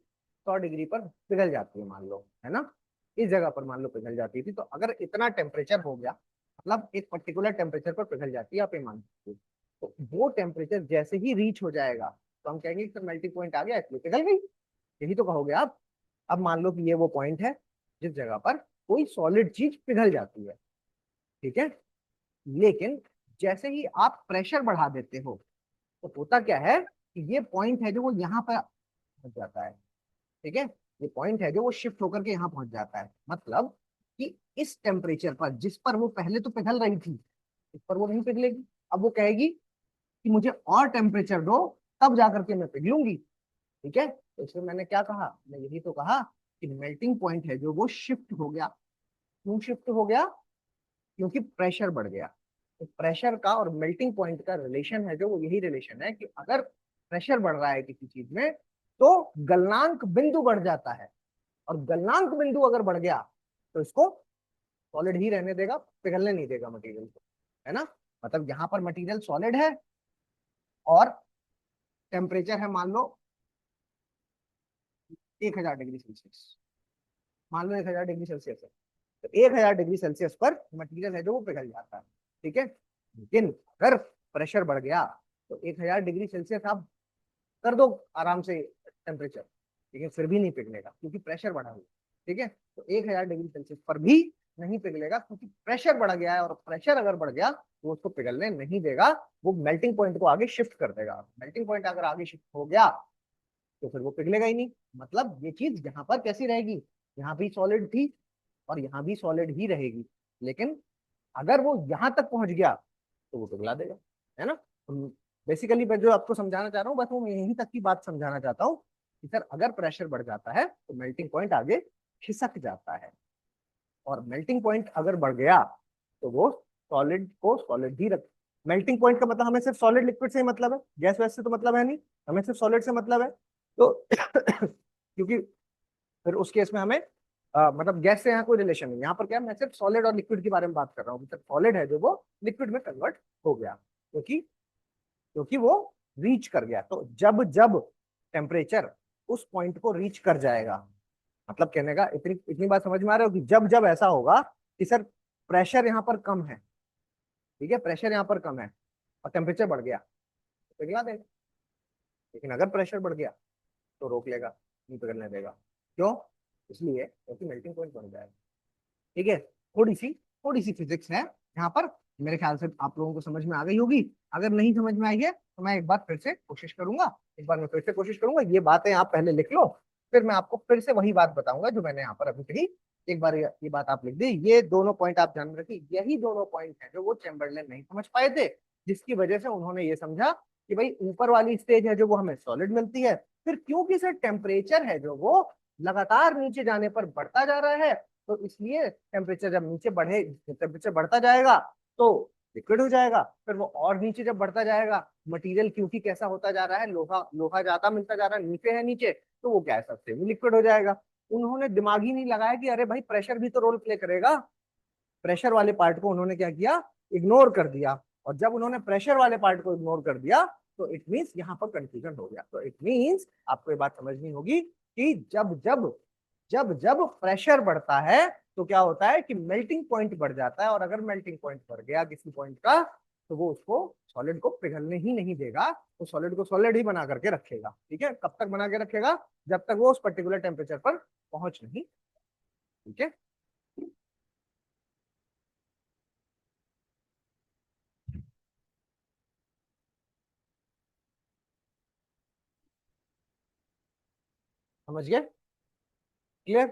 100 डिग्री पर पिघल जाती है मान लो, है ना। इस जगह पर मान लो पिघल जाती थी, तो अगर इतना टेम्परेचर हो गया, मतलब एक पर्टिकुलर टेम्परेचर पर पिघल जाती है, आप ये मान सकते हो। तो वो टेम्परेचर जैसे ही रीच हो जाएगा, तो हम कहेंगे सर मेल्टिंग पॉइंट आ गया, इसलिए पिघल गई। यही तो कहोगे आप। अब मान लो कि ये वो पॉइंट है जिस जगह पर कोई सॉलिड चीज पिघल जाती है, ठीक है। लेकिन जैसे ही आप प्रेशर बढ़ा देते हो, तो होता क्या है कि ये पॉइंट है जो वो यहाँ पर पहुंच जाता है, ठीक है। ये पॉइंट है जो वो शिफ्ट होकर के यहाँ पहुंच जाता है। मतलब कि इस टेम्परेचर पर, जिस पर वो पहले तो पिघल रही थी, इस पर वो नहीं पिघलेगी। अब वो कहेगी कि मुझे और टेम्परेचर दो, तब जाकर के मैं पिघलूंगी, ठीक है। तो इसमें मैंने क्या कहा, मैं यही तो कहा कि मेल्टिंग पॉइंट है जो वो शिफ्ट हो गया। क्यों शिफ्ट हो गया? क्योंकि प्रेशर बढ़ गया। तो प्रेशर का और मेल्टिंग पॉइंट का रिलेशन है जो, वो यही रिलेशन है कि अगर प्रेशर बढ़ रहा है किसी चीज में, तो गलनांक बिंदु बढ़ जाता है। और गलनांक बिंदु अगर बढ़ गया, तो इसको सॉलिड ही रहने देगा, पिघलने नहीं देगा मटेरियल को, है ना। मतलब यहाँ पर मटेरियल सॉलिड है, और टेम्परेचर है मान लो 1000 डिग्री सेल्सियस, मान लो 1000 डिग्री सेल्सियस है। तो 1000 डिग्री सेल्सियस पर मटेरियल है जो वो पिघल जाता है, ठीक है। लेकिन अगर प्रेशर बढ़ गया, तो 1000 डिग्री सेल्सियस आप कर दो आराम से टेम्परेचर, लेकिन फिर भी नहीं पिघलेगा क्योंकि प्रेशर बढ़ा हुआ, ठीक है। तो 1000 डिग्री सेल्सियस पर भी नहीं पिघलेगा, क्योंकि प्रेशर बढ़ गया है, और प्रेशर अगर बढ़ गया तो उसको पिघलने नहीं देगा, वो मेल्टिंग पॉइंट को आगे शिफ्ट कर देगा। मेल्टिंग पॉइंट अगर आगे शिफ्ट हो गया तो फिर वो पिघलेगा ही नहीं। मतलब ये चीज यहाँ पर कैसी रहेगी, यहाँ भी सॉलिड थी और यहाँ भी सॉलिड ही रहेगी, लेकिन अगर वो यहाँ तक पहुंच गया तो वो पिघला देगा, है ना। बेसिकली मैं जो आपको समझाना चाह रहा हूँ, बस वो यहीं तक की बात समझाना चाहता हूँ कि सर अगर प्रेशर बढ़ जाता है तो मेल्टिंग पॉइंट आगे खिसक जाता है, और मेल्टिंग पॉइंट अगर बढ़ गया तो वो सॉलिड को सॉलिड ही रख। मेल्टिंग पॉइंट का मतलब हमें सिर्फ सॉलिड लिक्विड से ही मतलब है, गैस वैस से तो मतलब है नहीं, हमें सिर्फ सॉलिड से मतलब है। तो क्योंकि फिर उस केस में हमें मतलब गैस से यहाँ कोई रिलेशन नहीं, यहाँ पर क्या है, मैं सिर्फ सॉलिड और लिक्विड के बारे में बात कर रहा हूँ। मतलब सॉलिड है जो वो लिक्विड में कन्वर्ट हो गया, क्योंकि क्योंकि वो रीच कर गया। तो जब जब टेम्परेचर उस पॉइंट को रीच कर जाएगा, मतलब कहने का इतनी इतनी बात समझ में आ रहा हो कि जब जब ऐसा होगा कि सर प्रेशर यहाँ पर कम है, ठीक है, प्रेशर यहाँ पर कम है और टेम्परेचर बढ़ गया तो पिघला देगा। लेकिन अगर प्रेशर बढ़ गया तो रोक लेगा, नहीं पिघलने देगा। क्यों? इसलिए क्योंकि मेल्टिंग पॉइंट बढ़ जाएगा। ठीक है, थोड़ी सी फिजिक्स है यहाँ पर, मेरे ख्याल से आप लोगों को समझ में आ गई होगी। अगर नहीं समझ में आई है तो मैं एक बार फिर से कोशिश करूंगा, एक बार मैं फिर से कोशिश करूंगा। ये बातें आप पहले लिख लो, फिर मैं आपको फिर से वही बात बताऊंगा जो मैंने यहाँ पर अभी कही। एक बार ये बात आप लिख दी, ये दोनों पॉइंट आप ध्यान में रखिए, यही दोनों पॉइंट है जो वो चैम्बरलेन नहीं समझ पाए थे, जिसकी वजह से उन्होंने ये समझा कि भाई ऊपर वाली स्टेज है जो वो हमें सॉलिड मिलती है, फिर क्योंकि सर टेम्परेचर है जो वो लगातार नीचे जाने पर बढ़ता जा रहा है, तो इसलिए टेम्परेचर जब नीचे बढ़े, टेम्परेचर बढ़ता जाएगा तो लिक्विड हो जाएगा, फिर वो और नीचे जब बढ़ता जाएगा, मटेरियल क्योंकि कैसा होता जा रहा है, लोहा लोहा ज्यादा मिलता जा रहा है, नीचे है नीचे, तो वो क्या है, सबसे भी लिक्विड हो जाएगा। उन्होंने दिमाग ही नहीं लगाया कि अरे भाई प्रेशर भी तो रोल प्ले करेगा। प्रेशर वाले पार्ट को उन्होंने क्या किया, इग्नोर कर दिया। और जब उन्होंने प्रेशर वाले पार्ट को इग्नोर कर दिया तो इट मीन्स यहाँ पर कंफ्यूजन हो गया। तो इट मीन्स आपको ये बात समझनी होगी कि जब प्रेशर बढ़ता है तो क्या होता है कि मेल्टिंग पॉइंट बढ़ जाता है, और अगर मेल्टिंग पॉइंट बढ़ गया किसी पॉइंट का तो वो उसको सॉलिड को पिघलने ही नहीं देगा, वो सॉलिड को सॉलिड ही बना करके रखेगा। ठीक है, कब तक बना के रखेगा, जब तक वो उस पर्टिकुलर टेम्परेचर पर पहुंच नहीं। ठीक है, समझ गए, क्लियर।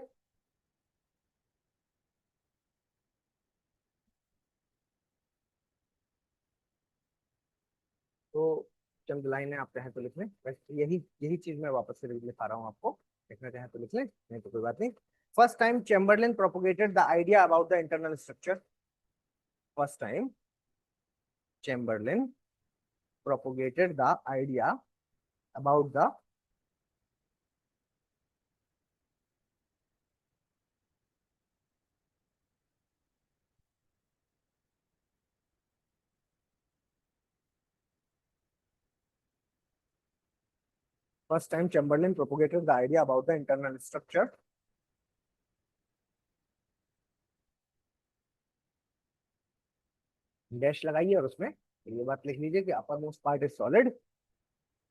तो चंद लाइनें आप चाहें तो लिख लें, वैसे यही यही चीज मैं वापस से लिखा रहा हूँ आपको, लिखना चाहें तो लिख लें, नहीं तो कोई बात नहीं। First time Chamberlain propagated the idea about the internal structure. First time Chamberlain propagated the idea about the first time Chamberlain propagated the idea about the internal structure। Dash लगाइए और उसमें ये बात लिख लीजिए कि upper most part is solid,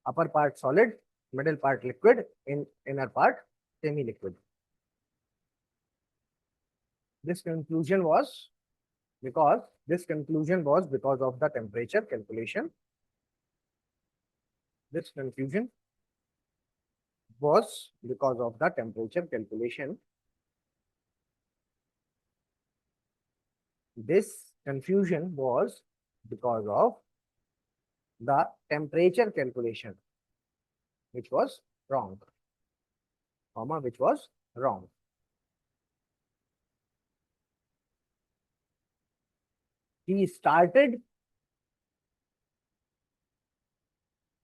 upper part solid, middle part liquid, in inner part semi liquid. This conclusion was because of the temperature calculation. This conclusion was because of the temperature calculation. This confusion was because of the temperature calculation, which was wrong, comma, which was wrong. He started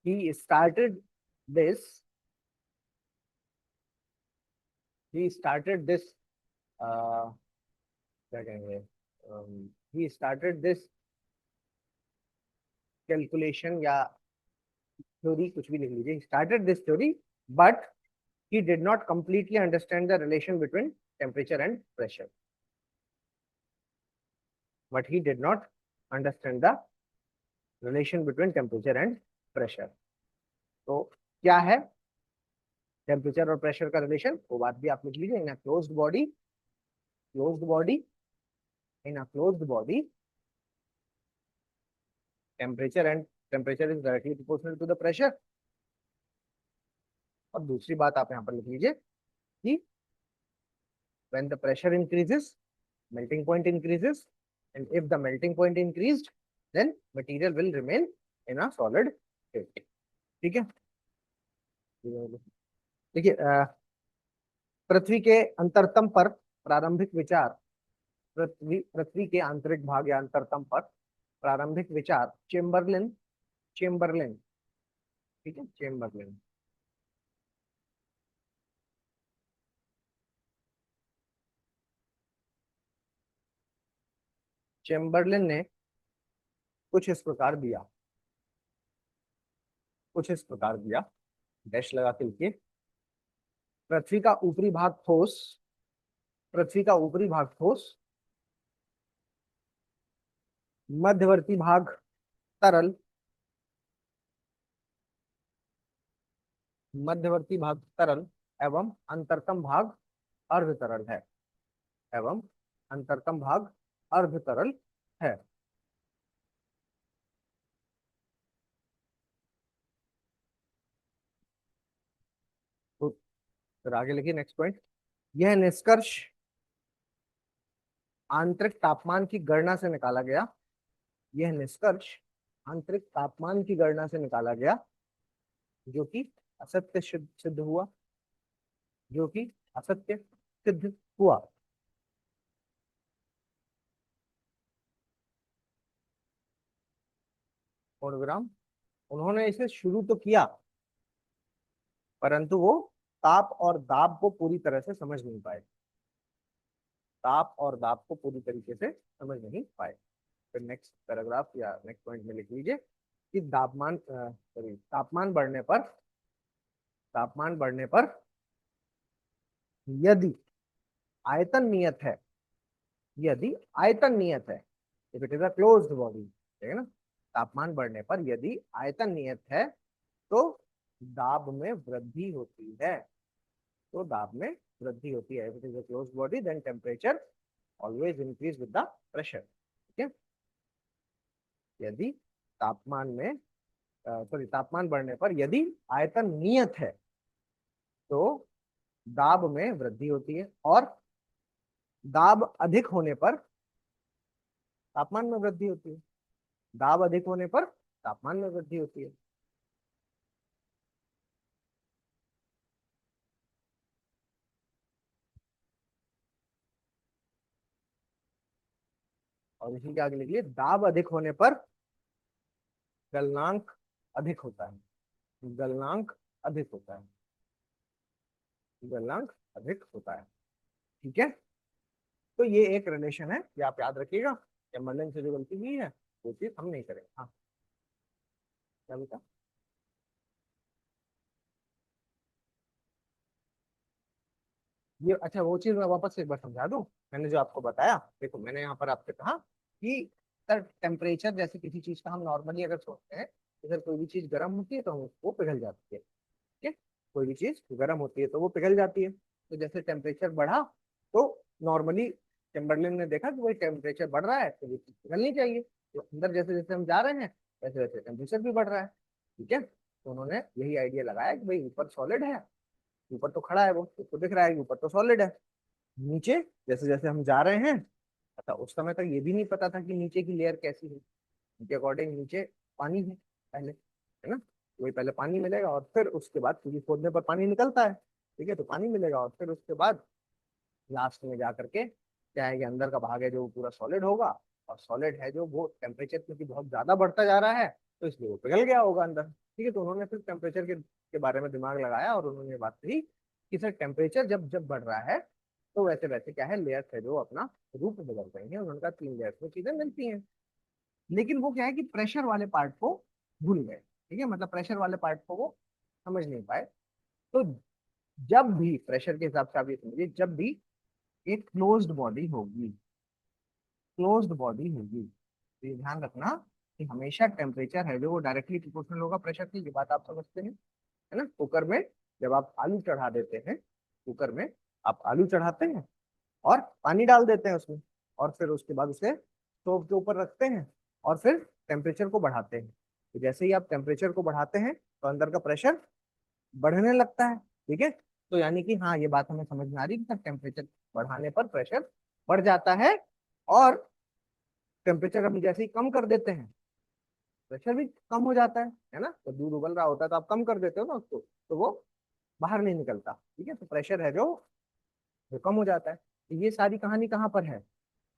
he started this he started this uh, क्या कहेंगे, he started this calculation या theory, कुछ भी लिख लीजिए, he started this theory, but he did not completely understand the relation between temperature and pressure. But he did not understand the relation between temperature and pressure. तो क्या है temperature और pressure का रिलेशन, वो बात भी आप लिख लीजिए। In closed body in a closed body temperature is directly proportional to the pressure. और दूसरी बात आप यहाँ पर लिख लीजिए कि when the pressure increases, melting point increases, and if the melting point increased, then material will remain in a solid state। ठीक है। देखिए पृथ्वी के अंतरतम पर प्रारंभिक विचार, पृथ्वी पृथ्वी के आंतरिक भाग या अंतरतम पर प्रारंभिक विचार चेम्बरलिन चेम्बरलिन ठीक है, चेम्बरलिन चेम्बरलिन ने कुछ इस प्रकार दिया, कुछ इस प्रकार दिया, डैश लगा के लिखिए। पृथ्वी का ऊपरी भाग ठोस, पृथ्वी का ऊपरी भाग ठोस, मध्यवर्ती भाग तरल, मध्यवर्ती भाग तरल एवं अंतरतम भाग अर्ध तरल है, एवं अंतरतम भाग अर्ध तरल है। तो फिर आगे लिखिए नेक्स्ट पॉइंट। यह निष्कर्ष आंतरिक तापमान की गणना से निकाला गया, यह निष्कर्ष आंतरिक तापमान की गणना से निकाला गया, जो कि असत्य सिद्ध हुआ, जो कि असत्य सिद्ध हुआ। फोनोग्राम, उन्होंने इसे शुरू तो किया परंतु वो ताप और दाब को पूरी तरह से समझ नहीं पाए, ताप और दाब को पूरी तरीके से समझ नहीं पाए। फिर नेक्स्ट पैराग्राफ या नेक्स्ट पॉइंट में लिख लीजिए कि तापमान बढ़ने पर, तापमान बढ़ने पर यदि आयतन नियत है, यदि आयतन नियत है, if it is a closed body, ठीक है ना, तापमान बढ़ने पर यदि आयतन नियत है तो दाब में वृद्धि होती है, तो दाब में वृद्धि होती है। If it is a closed body then temperature always increase with the pressure. ठीक है, यदि तापमान में सॉरी तापमान बढ़ने पर यदि आयतन नियत है तो दाब में वृद्धि होती है, और दाब अधिक होने पर तापमान में वृद्धि होती है, दाब अधिक होने पर तापमान में वृद्धि होती है। और इसी के आगे लिखिए दाब अधिक होने पर गलनांक अधिक होता है, गलनांक अधिक होता है, गलनांक अधिक होता है। ठीक है, तो ये एक रिलेशन है, ये आप याद रखिएगा। चैम्बरलिन से जो गलती हुई है वो चीज हम नहीं करेंगे। हाँ, क्या बेटा? ये अच्छा, वो चीज मैं वापस से एक बार समझा दूं। मैंने जो आपको बताया, देखो मैंने यहाँ पर आपसे कहा कि सर टेम्परेचर जैसे किसी चीज का हम नॉर्मली अगर सोचते हैं तो सर कोई भी चीज गर्म होती है तो वो पिघल जाती है। ठीक है, कोई भी चीज गर्म होती है तो वो पिघल जाती है। तो जैसे टेम्परेचर बढ़ा तो नॉर्मली चैम्बरलिन ने देखा कि भाई टेम्परेचर बढ़ रहा है तो ये चीज पिघलनी चाहिए, तो अंदर जैसे जैसे हम जा रहे हैं वैसे वैसे टेम्परेचर भी बढ़ रहा है। ठीक है, तो उन्होंने यही आइडिया लगाया कि भाई ऊपर सॉलिड है, ऊपर तो खड़ा है, वो उसको दिख रहा है कि ऊपर तो सॉलिड है, नीचे जैसे जैसे हम जा रहे हैं, अच्छा उस समय तक ये भी नहीं पता था कि नीचे की लेयर कैसी है, उनके अकॉर्डिंग नीचे पानी है पहले, है ना, वही पहले पानी मिलेगा और फिर उसके बाद, क्योंकि खोदने पर पानी निकलता है, ठीक है, तो पानी मिलेगा और फिर उसके बाद लास्ट में जा करके क्या है कि अंदर का भाग है जो पूरा सॉलिड होगा, और सॉलिड है जो वो टेम्परेचर क्योंकि बहुत ज्यादा बढ़ता जा रहा है तो इसलिए वो पिघल गया होगा अंदर। ठीक है, तो उन्होंने फिर टेम्परेचर के बारे में दिमाग लगाया और उन्होंने बात कही कि सर टेम्परेचर जब जब बढ़ रहा है तो वैसे वैसे क्या है, लेयर्स है जो अपना रूप बदल रही है, उनका 3 लेयर्स में चीजें मिलती हैं। लेकिन वो क्या है कि प्रेशर वाले पार्ट को भूल गए। ठीक है, मतलब प्रेशर वाले पार्ट को वो समझ नहीं पाए। तो जब भी प्रेशर के हिसाब से आप ये समझिए, जब भी एक क्लोज्ड बॉडी होगी, क्लोज्ड बॉडी होगी तो ये ध्यान रखना कि हमेशा टेम्परेचर है जो वो डायरेक्टली प्रोपोर्शनल होगा प्रेशर की। ये बात आप समझते हैं, है ना। कुकर में जब आप आलू चढ़ा देते हैं, कुकर में आप आलू चढ़ाते हैं और पानी डाल देते हैं उसमें, और फिर उसके बाद उसे स्टोव के ऊपर रखते हैं और फिर टेम्परेचर को बढ़ाते हैं। तो जैसे ही आप टेम्परेचर को बढ़ाते हैं तो अंदर का प्रेशर बढ़ने लगता है। ठीक है, तो यानी कि हाँ, ये बात हमें समझ में आ रही है कि टेम्परेचर बढ़ाने पर प्रेशर बढ़ जाता है, और टेम्परेचर हम जैसे ही कम कर देते हैं प्रेशर भी कम हो जाता है ना। तो दूध उबल रहा होता है तो आप कम कर देते हो ना उसको, तो वो बाहर नहीं निकलता। ठीक है, तो प्रेशर है जो वो कम हो जाता है। तो ये सारी कहानी कहाँ पर है?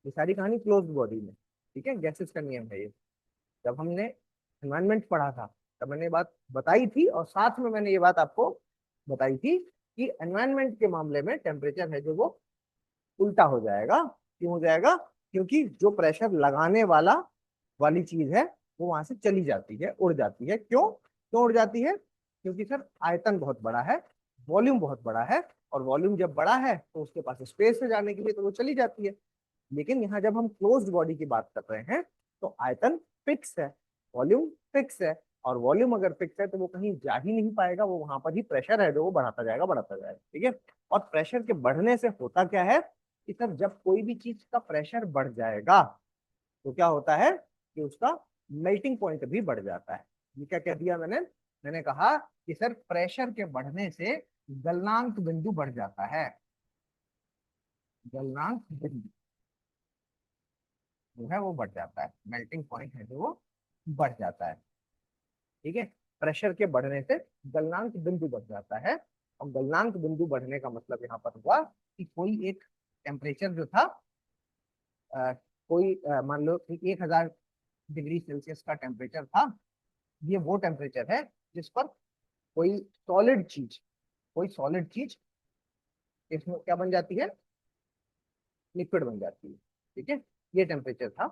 ये सारी कहानी क्लोज्ड बॉडी में। ठीक है, गैसेस का नियम है ये। जब हमने एनवायरनमेंट पढ़ा था तब मैंने ये बात बताई थी, और साथ में मैंने ये बात आपको बताई थी कि एनवायरनमेंट के मामले में टेम्परेचर है जो वो उल्टा हो जाएगा। क्यों हो जाएगा? क्योंकि जो प्रेशर लगाने वाली चीज है वो वहां से चली जाती है, उड़ जाती है। क्यों क्यों उड़ जाती है? क्योंकि सर आयतन बहुत बड़ा है, वॉल्यूम बहुत बड़ा है, और वॉल्यूम जब बड़ा है तो उसके पास स्पेस है जाने के लिए, तो वो चली जाती है। लेकिन यहाँ जब हम क्लोज्ड बॉडी की बात कर रहे हैं तो आयतन फिक्स है, वॉल्यूम फिक्स है, और वॉल्यूम अगर फिक्स है तो वो कहीं जा ही नहीं पाएगा, वो वहां पर ही प्रेशर है जो वो बढ़ाता जाएगा बढ़ाता जाएगा। ठीक है, और प्रेशर के बढ़ने से होता क्या है कि सर जब कोई भी चीज का प्रेशर बढ़ जाएगा तो क्या होता है कि उसका मेल्टिंग पॉइंट भी बढ़ जाता है। ये क्या कह दिया मैंने? मैंने कहा कि सर प्रेशर के बढ़ने से गलनांक बिंदु बढ़ जाता है। गलनांक बिंदु जो है वो बढ़ जाता है, मेल्टिंग पॉइंट है जो वो बढ़ जाता है। ठीक है, प्रेशर के बढ़ने से गलनांक बिंदु बढ़ जाता है। और गलनांक बिंदु बढ़ने का मतलब यहाँ पर हुआ कि कोई एक टेम्परेचर जो था, अ, कोई मान लो कि 1000 डिग्री सेल्सियस का टेम्परेचर था। ये वो टेम्परेचर है जिस पर कोई सॉलिड चीज इसमें क्या बन जाती है? लिक्विड बन जाती है। ठीक है, ये टेम्परेचर था।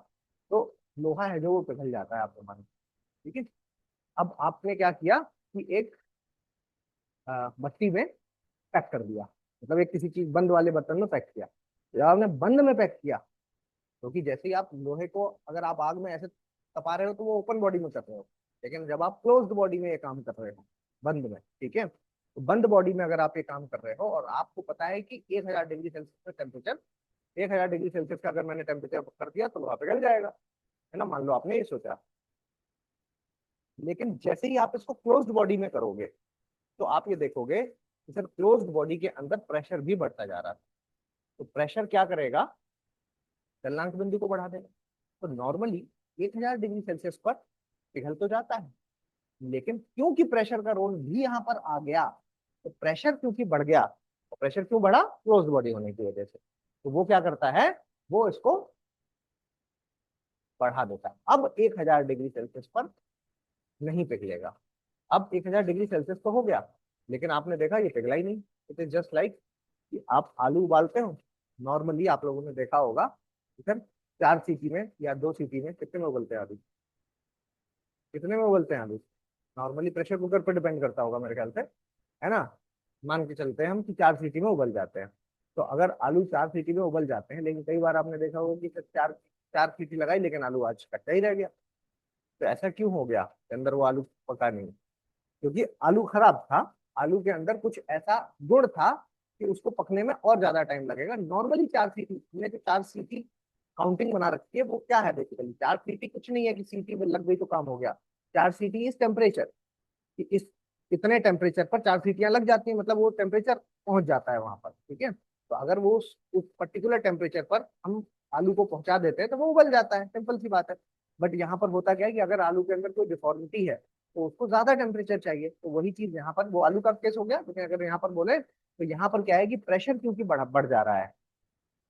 तो लोहा है जो वो पिघल जाता है आप मान। ठीक है, अब आपने क्या किया कि एक भट्टी में पैक कर दिया, मतलब एक किसी चीज बंद वाले बर्तन में पैक किया। जब आपने बंद में पैक किया, क्योंकि जैसे ही आप लोहे को अगर आप आग में ऐसे तपा रहे हो तो वो ओपन बॉडी में कर रहे हो, लेकिन जब आप क्लोज्ड बॉडी में ये काम कर रहे हो, बंद में, ठीक है, तो बंद बॉडी में अगर आप ये काम कर रहे हो और आपको पता है कि 1000 डिग्री सेल्सियस का टेम्परेचर, 1000 डिग्री सेल्सियस का अगर मैंने टेम्परेचर कर दिया तो वहां पे गल जाएगा, है ना, मान लो आपने ये सोचा। लेकिन जैसे ही आप इसको क्लोज्ड बॉडी में करोगे तो आप ये देखोगे कि सर क्लोज्ड बॉडी के अंदर प्रेशर भी बढ़ता जा रहा है। तो प्रेशर क्या करेगा? गलनांक बिंदु को बढ़ा देगा। तो नॉर्मली 1000 डिग्री सेल्सियस पर पिघल तो जाता है, लेकिन क्योंकि प्रेशर का रोल भी यहाँ पर आ गया, तो प्रेशर क्योंकि बढ़ गया, तो प्रेशर क्यों बढ़ा? क्लोज बॉडी होने की वजह से। तो वो क्या करता है? वो इसको बढ़ा देता है। अब 1000 डिग्री सेल्सियस पर नहीं पिघलेगा। अब 1000 डिग्री सेल्सियस तो हो गया, लेकिन आपने देखा ये पिघला ही नहीं। इट इज जस्ट लाइक कि आप आलू उबालते हो, नॉर्मली आप लोगों ने देखा होगा कि सर 4 सीटी में या 2 सीटी में कितने में उबलते हैं आलू? कितने में उबलते हैं आलू? नॉर्मली प्रेशर कुकर पर डिपेंड करता होगा मेरे ख्याल से, है ना। मान के चलते हैं हम कि 4 सीटी में उबल जाते हैं। तो अगर आलू 4 सीटी में उबल जाते हैं, लेकिन कई बार आपने देखा होगा कि सर चार चार सीटी लगाई लेकिन आलू आज कच्चा ही रह गया। तो ऐसा क्यों हो गया कि अंदर वो आलू पका नहीं? क्योंकि आलू खराब था। आलू के अंदर कुछ ऐसा गुण था कि उसको पकने में और ज्यादा टाइम लगेगा। नॉर्मली 4 सीटी, हमने जो 4 सीटी काउंटिंग बना रखी है वो क्या है? बेसिकली 4 सीटी कुछ नहीं है कि सीटी में लग गई तो काम हो गया। 4 सीटी इस टेम्परेचर, कि इस इतने टेम्परेचर पर 4 सीटियां लग जाती हैं, मतलब वो टेम्परेचर पहुंच जाता है वहां पर। ठीक है, तो अगर वो उस पर्टिकुलर टेम्परेचर पर हम आलू को पहुंचा देते हैं तो वो उबल जाता है, सिंपल सी बात है। बट यहाँ पर होता क्या है कि अगर आलू के अंदर कोई डिफॉर्मिटी है तो उसको ज्यादा टेम्परेचर चाहिए। तो वही चीज यहाँ पर, वो आलू का केस हो गया, लेकिन अगर यहाँ पर बोले तो यहाँ पर क्या है कि प्रेशर क्योंकि बढ़ जा रहा है।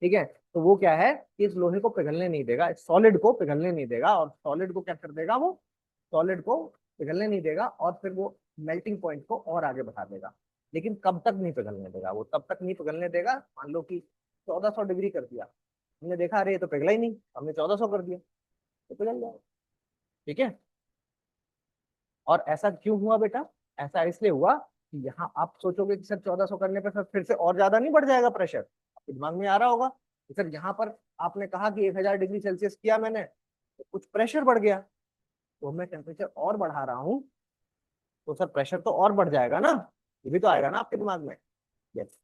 ठीक है, तो वो क्या है कि इस लोहे को पिघलने नहीं देगा, इस सॉलिड को पिघलने नहीं देगा, और सॉलिड को क्या कर देगा? वो सॉलिड को पिघलने नहीं देगा, और फिर वो मेल्टिंग पॉइंट को और आगे बढ़ा देगा। लेकिन कब तक नहीं पिघलने देगा? वो तब तक नहीं पिघलने देगा, मान लो कि 1400 डिग्री कर दिया, हमने देखा अरे ये तो पिघला ही नहीं, हमने 1400 कर दिया तो पिघल जाएगा। ठीक है, और ऐसा क्यों हुआ बेटा? ऐसा इसलिए हुआ कि यहाँ आप सोचोगे कि सर 1400 करने पर सर फिर से और ज्यादा नहीं बढ़ जाएगा प्रेशर? आपके दिमाग में आ रहा होगा कि सर यहाँ पर आपने कहा कि 1000 डिग्री सेल्सियस किया मैंने तो कुछ प्रेशर बढ़ गया, तो मैं टेम्परेचर और बढ़ा रहा हूँ तो सर प्रेशर तो और बढ़ जाएगा ना। ये भी तो आएगा ना आपके दिमाग में। यस,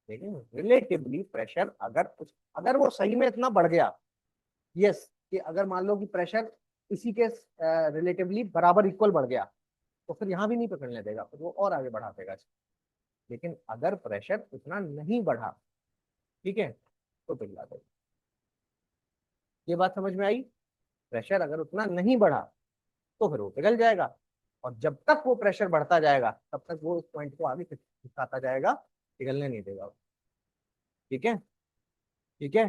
लेकिन रिलेटिवली प्रेशर अगर वो सही में इतना बढ़ गया यस, कि अगर मान लो कि प्रेशर इसी के रिलेटिवली बराबर इक्वल बढ़ गया तो फिर यहाँ भी नहीं पकड़ने देगा, फिर वो और आगे बढ़ा देगा। लेकिन अगर प्रेशर उतना नहीं बढ़ा, ठीक है, तो पिघला देगा। ये बात समझ में आई? प्रेशर अगर उतना नहीं बढ़ा तो फिर वो पिघल जाएगा, और जब तक वो प्रेशर बढ़ता जाएगा तब तक वो उस पॉइंट को आगे खिसकाता जाएगा, पिघलने नहीं देगा। ठीक है, ठीक है।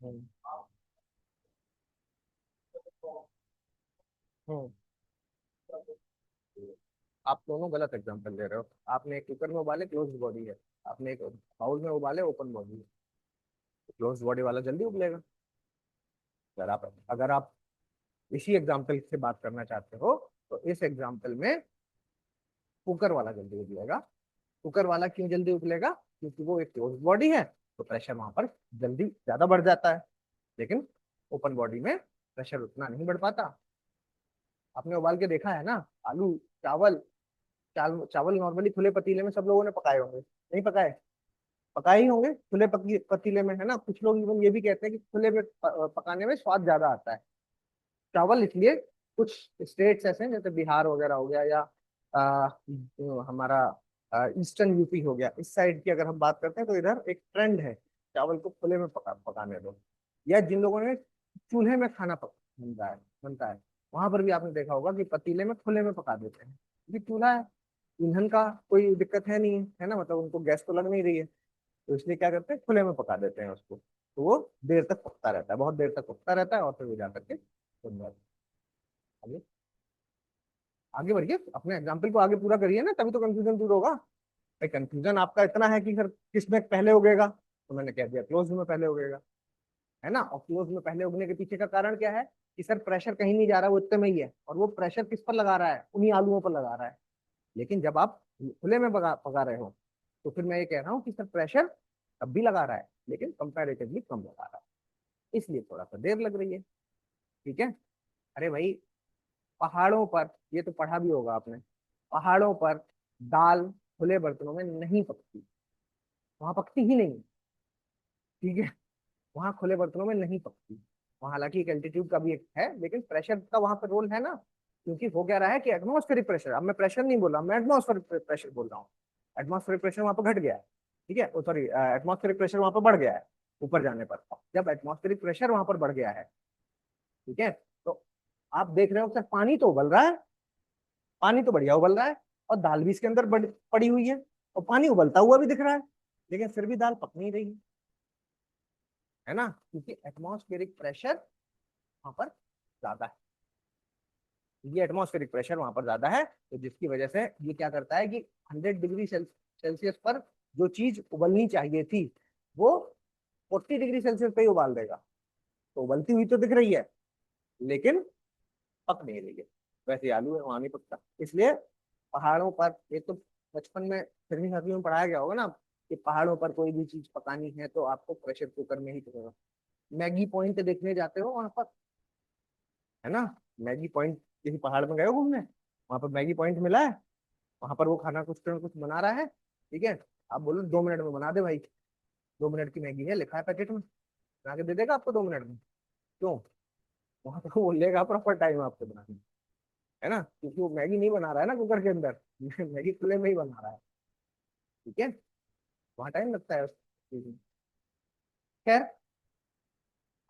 हम्म, हम्म। आप दोनों गलत एग्जांपल दे रहे हो। आपने एक कुकर में उबाले, क्लोज्ड बॉडी है। आपने एक बाउल में उबाले, ओपन बॉडी है। क्लोज्ड बॉडी वाला जल्दी उबलेगा। अगर आप इसी एग्जांपल से बात करना चाहते हो तो इस एग्जांपल में कुकर वाला जल्दी उबलेगा। कुकर वाला क्यों जल्दी उबलेगा? क्योंकि वो एक क्लोज बॉडी है, तो प्रेशर वहां पर जल्दी ज्यादा बढ़ जाता है। लेकिन ओपन बॉडी में प्रेशर उतना नहीं बढ़ पाता। आपने उबाल के देखा है ना, आलू, चावल। चावल नॉर्मली खुले पतीले में सब लोगों ने पकाए होंगे, नहीं पकाए? पकाए ही होंगे खुले पतीले में, है ना। कुछ लोग इवन ये भी कहते हैं कि खुले में पकाने में स्वाद ज्यादा आता है चावल। इसलिए कुछ स्टेट्स ऐसे हैं जैसे बिहार वगैरह हो गया, या हमारा ईस्टर्न यूपी हो गया, इस साइड की अगर हम बात करते हैं तो इधर एक ट्रेंड है चावल को खुले में पकाने दो। या जिन लोगों ने चूल्हे में खाना बनता है, वहां पर भी आपने देखा होगा कि पतीले में खुले में पका देते हैं, क्योंकि चूल्हा है, ईंधन का कोई दिक्कत है नहीं, है ना, मतलब उनको गैस तो लग नहीं रही है, तो इसलिए क्या करते हैं, खुले में पका देते हैं उसको। तो वो देर तक पकता रहता है, बहुत देर तक पकता रहता है, और फिर वो जा करके बन जाता है। आगे आगे बढ़िए, अपने एग्जाम्पल को आगे पूरा करिए ना, तभी तो कंफ्यूजन दूर होगा। भाई कंफ्यूजन आपका इतना है कि सर किस में पहले उगेगा, तो मैंने कह दिया क्लोज में पहले उगेगा, है ना। और क्लोज में पहले उगने के पीछे का कारण क्या है? कि सर प्रेशर कहीं नहीं जा रहा, वो इतने में ही है, और वो प्रेशर किस पर लगा रहा है? उन्हीं आलुओं पर लगा रहा है। लेकिन जब आप खुले में पका रहे हो, तो फिर मैं ये कह रहा हूँ कि सर प्रेशर तब भी लगा रहा है, लेकिन कंपैरेटिवली कम लगा रहा है, इसलिए थोड़ा सा देर लग रही है। ठीक है। अरे भाई, पहाड़ों पर, ये तो पढ़ा भी होगा आपने, पहाड़ों पर दाल खुले बर्तनों में नहीं पकती, वहां पकती ही नहीं। ठीक है, वहां खुले बर्तनों में नहीं पकती। वहां हालांकि एक एल्टीट्यूड का भी एक है, लेकिन प्रेशर का वहां पर रोल है ना। क्योंकि हो क्या रहा है कि एटमॉस्फेरिक प्रेशर, अब मैं प्रेशर नहीं बोल रहा, मैं एटमॉस्फेरिक प्रेशर बोल रहा हूँ। एटमॉस्फेरिक प्रेशर वहां पर घट गया है, ठीक है, सॉरी, एटमॉस्फेरिक प्रेशर वहां पर बढ़ गया है ऊपर जाने पर। जब एटमॉस्फेरिक प्रेशर वहां पर बढ़ गया है, ठीक है, तो आप देख रहे हो सर पानी तो उबल रहा है, पानी तो बढ़िया उबल रहा है, और दाल भी इसके अंदर पड़ी हुई है, और पानी उबलता हुआ भी दिख रहा है, लेकिन फिर भी दाल पक नहीं रही है ना, क्योंकि एटमॉस्फेरिक प्रेशर वहां पर ज्यादा है। ये एटमॉस्फेरिक प्रेशर वहां पर ज्यादा है, तो जिसकी वजह से ये क्या करता है कि 100 डिग्री सेल्सियस पर जो चीज उबलनी चाहिए थी, वो 40 डिग्री सेल्सियस पे ही उबाल देगा। तो उबलती हुई तो दिख रही है, लेकिन पक नहीं रही है। वैसे आलू है, वहां नहीं पकता। इसलिए पहाड़ों पर, एक तो बचपन में छठवीं सातवीं में पढ़ाया गया होगा ना, कि पहाड़ों पर कोई भी चीज पकानी है तो आपको प्रेशर कुकर में ही पकेगा। मैगी पॉइंट देखने जाते हो वहां पर, है ना, मैगी पॉइंट, किसी पहाड़ में गए हो घूमने, वहां पर मैगी पॉइंट मिला है, वहां पर वो खाना कुछ ना कुछ बना रहा है, ठीक है, आप बोलो 2 मिनट में बना दे भाई, 2 मिनट की मैगी है, लिखा है पैकेट में, बना के दे देगा आपको 2 मिनट में। क्यों? वहां पर वो लेगा प्रॉपर टाइम आपको बनाने में, है ना, क्योंकि वो मैगी नहीं बना रहा है ना कुकर के अंदर, मैगी खुले में ही बना रहा है। ठीक है, वहां टाइम लगता है उस चीज में। खैर,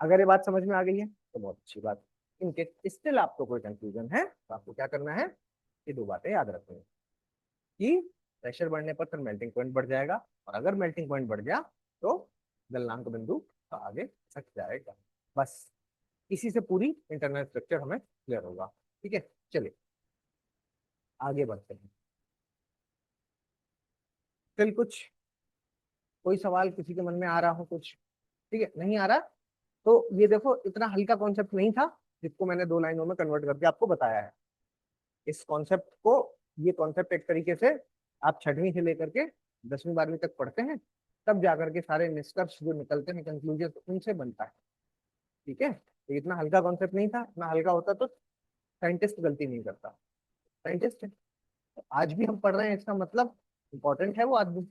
अगर ये बात समझ में आ गई है तो बहुत अच्छी बात। इनके स्टिल आपको कोई कंफ्यूजन है तो आपको क्या करना है, ये दो बातें याद रखनी है, कि प्रेशर बढ़ने पर फिर मेल्टिंग पॉइंट बढ़ जाएगा, और अगर मेल्टिंग पॉइंट बढ़ गया तो गलनांक बिंदु का आगे सक जाएगा। बस इसी से पूरी इंटरनल स्ट्रक्चर हमें क्लियर होगा। ठीक है, चलिए आगे बढ़ते हैं। फिर कुछ, कोई सवाल किसी के मन में आ रहा हो कुछ? ठीक है, नहीं आ रहा, तो ये देखो इतना हल्का कॉन्सेप्ट नहीं था जिसको मैंने 2 लाइनों में कन्वर्ट करके आपको बताया है। इस कॉन्सेप्ट को, ये कॉन्सेप्ट एक तरीके से आप छठवीं से लेकर के 10वीं 12वीं तक पढ़ते हैं, तब जाकर के सारे निष्कर्ष जो निकलते हैं, कंक्लूजन, उनसे बनता है। ठीक है, तो इतना हल्का कॉन्सेप्ट नहीं था, इतना हल्का होता तो साइंटिस्ट गलती नहीं करता। साइंटिस्ट है, तो आज भी हम पढ़ रहे हैं, इसका मतलब इंपॉर्टेंट है वो आदमी।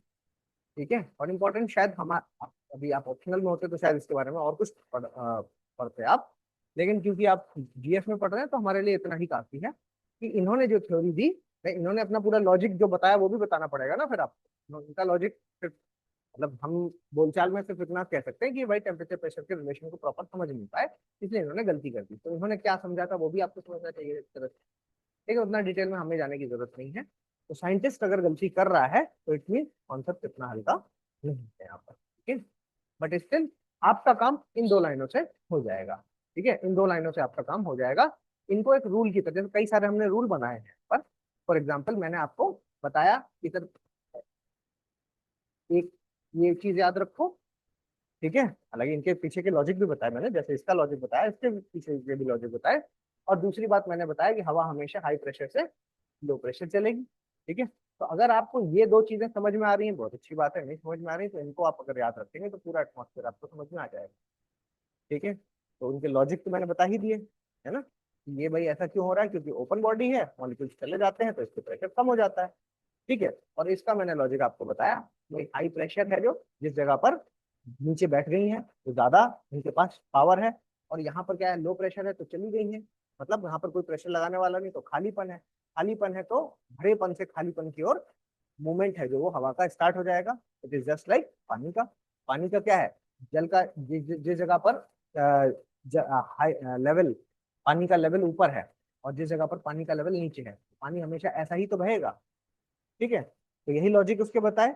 ठीक है। और इम्पोर्टेंट शायद हम अभी आप ऑप्शनल में होते तो शायद इसके बारे में और कुछ पढ़ते आप, लेकिन क्योंकि आप जीएस में पढ़ रहे हैं तो हमारे लिए इतना ही काफी है कि इन्होंने जो थ्योरी दी, इन्होंने अपना पूरा लॉजिक जो बताया वो भी बताना पड़ेगा ना फिर आपको। इनका लॉजिक सिर्फ, मतलब हम बोलचाल में सिर्फ इतना कह सकते हैं कि भाई टेम्परेचर प्रेशर के रिलेशन को प्रॉपर समझ नहीं पाए, इसलिए इन्होंने गलती कर दी। तो इन्होंने क्या समझा था वो भी आपको समझना चाहिए इस तरह से। ठीक है, उतना डिटेल में हमें जाने की जरूरत नहीं है। तो साइंटिस्ट अगर गलती कर रहा है तो इट मीन कॉन्सेप्ट इतना हल्का नहीं है यहाँ पर। ठीक है, बट स्टिल आपका काम इन दो लाइनों से हो जाएगा। ठीक है, इन दो लाइनों से आपका काम हो जाएगा। इनको एक रूल की तरह, जैसे कई सारे हमने रूल बनाए हैं, पर फॉर एग्जाम्पल मैंने आपको बताया कि सर एक ये चीज याद रखो। ठीक है, हालांकि इनके पीछे के लॉजिक भी बताया मैंने, जैसे इसका लॉजिक बताया, इसके पीछे के भी लॉजिक बताए। और दूसरी बात मैंने बताया कि हवा हमेशा हाई प्रेशर से लो प्रेशर चलेगी। ठीक है, तो अगर आपको ये दो चीजें समझ में आ रही हैं बहुत अच्छी बात है, नहीं समझ में आ रही तो इनको आप अगर याद रखेंगे तो पूरा एटमॉस्फेयर आपको समझ में आ जाएगा। ठीक है, तो उनके लॉजिक तो मैंने बता ही दिए, है ना, कि ये भाई ऐसा क्यों हो रहा है, क्योंकि ओपन बॉडी है, मॉलिक्यूल्स चले जाते हैं तो इसके प्रेशर कम हो जाता है। ठीक है, और इसका मैंने लॉजिक आपको बताया, भाई हाई प्रेशर है जो जिस जगह पर नीचे बैठ गई है तो ज्यादा इनके पास पावर है, और यहाँ पर क्या है, लो प्रेशर है तो चली गई है, मतलब यहाँ पर कोई प्रेशर लगाने वाला नहीं तो खालीपन है। खालीपन है तो भरेपन से खालीपन की ओर मूवमेंट है जो वो हवा का स्टार्ट हो जाएगा। इट इज जस्ट लाइक पानी का। पानी का क्या है, जल का जिस जगह पर हाई लेवल, पानी का लेवल ऊपर है और जिस जगह पर पानी का लेवल नीचे है, पानी हमेशा ऐसा ही तो बहेगा। ठीक है, तो यही लॉजिक उसके बताए।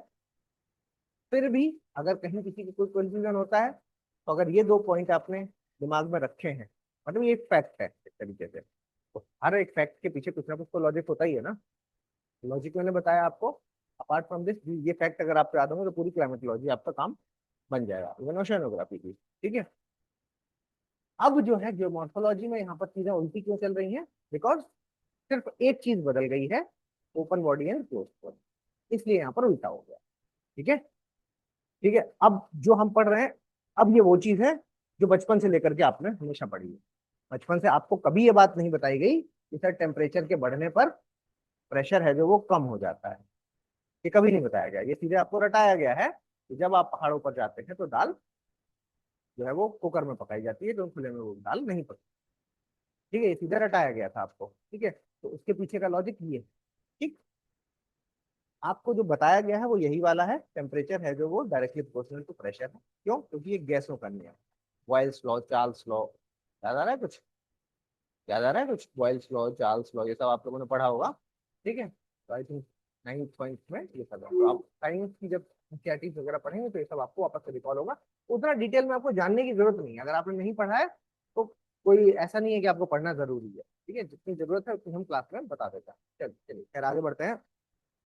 फिर भी अगर कहीं किसी को कोई कंफ्यूजन होता है तो अगर ये दो पॉइंट आपने दिमाग में रखे हैं, मतलब ये एक फैक्ट है एक तरीके से, तो हर एक फैक्ट के पीछे कुछ ना कुछ तो लॉजिक होता ही है ना। लॉजिक मैंने बताया आपको। अपार्ट फ्रॉम दिस, ये फैक्ट अगर आपको याद होंगे तो पूरी क्लाइमेटोलॉजी आपका काम बन जाएगा, इवन ओशनोग्राफी की। ठीक है, अब जो है जियोमॉर्फोलॉजी में यहाँ पर चीजें उल्टी क्यों चल रही हैं, बिकॉज सिर्फ एक चीज बदल गई है, open body and close body, इसलिए यहाँ पर उल्टा हो गया। ठीक है। ठीक है, अब जो हम पढ़ रहे हैं, अब ये वो चीज है जो बचपन से लेकर के आपने हमेशा पढ़ी है। बचपन से आपको कभी ये बात नहीं बताई गई कि सर टेम्परेचर के बढ़ने पर प्रेशर है जो वो कम हो जाता है। ये कभी नहीं बताया गया, ये सीधे आपको रटाया गया है कि जब आप पहाड़ों पर जाते हैं तो दाल जो है वो कुकर में पकाई जाती है, जो खुले में वो दाल नहीं पकती। ठीक है, ये सीधे रटाया गया था आपको। ठीक है, तो उसके पीछे का लॉजिक ये है। ठीक, आपको जो बताया गया है वो यही वाला है, टेम्परेचर है जो वो डायरेक्टली प्रोपोर्शनल टू प्रेशर है। क्यों, क्योंकि ये गैसों का नियम, बॉयल्स लॉ, चार्ल्स लॉ, याद आ रहा है कुछ, याद आ रहा है कुछ, बॉयल्स लॉ, चार्ल्स लॉ, ये सब आप लोगों ने पढ़ा होगा। ठीक है, तो आई थिंक 9th पॉइंट में ये सब है, तो आप साइंस की जब एनसीईआरटी वगैरह पढ़ेंगे तो ये सब आपको वापस से रिकॉल होगा। उतना डिटेल में आपको जानने की जरूरत नहीं है, अगर आपने नहीं पढ़ा है तो कोई ऐसा नहीं है कि आपको पढ़ना जरूरी है। ठीक है, जितनी जरूरत है उतनी हम क्लास में बता देते हैं। चलिए चलिए, खैर आगे बढ़ते हैं।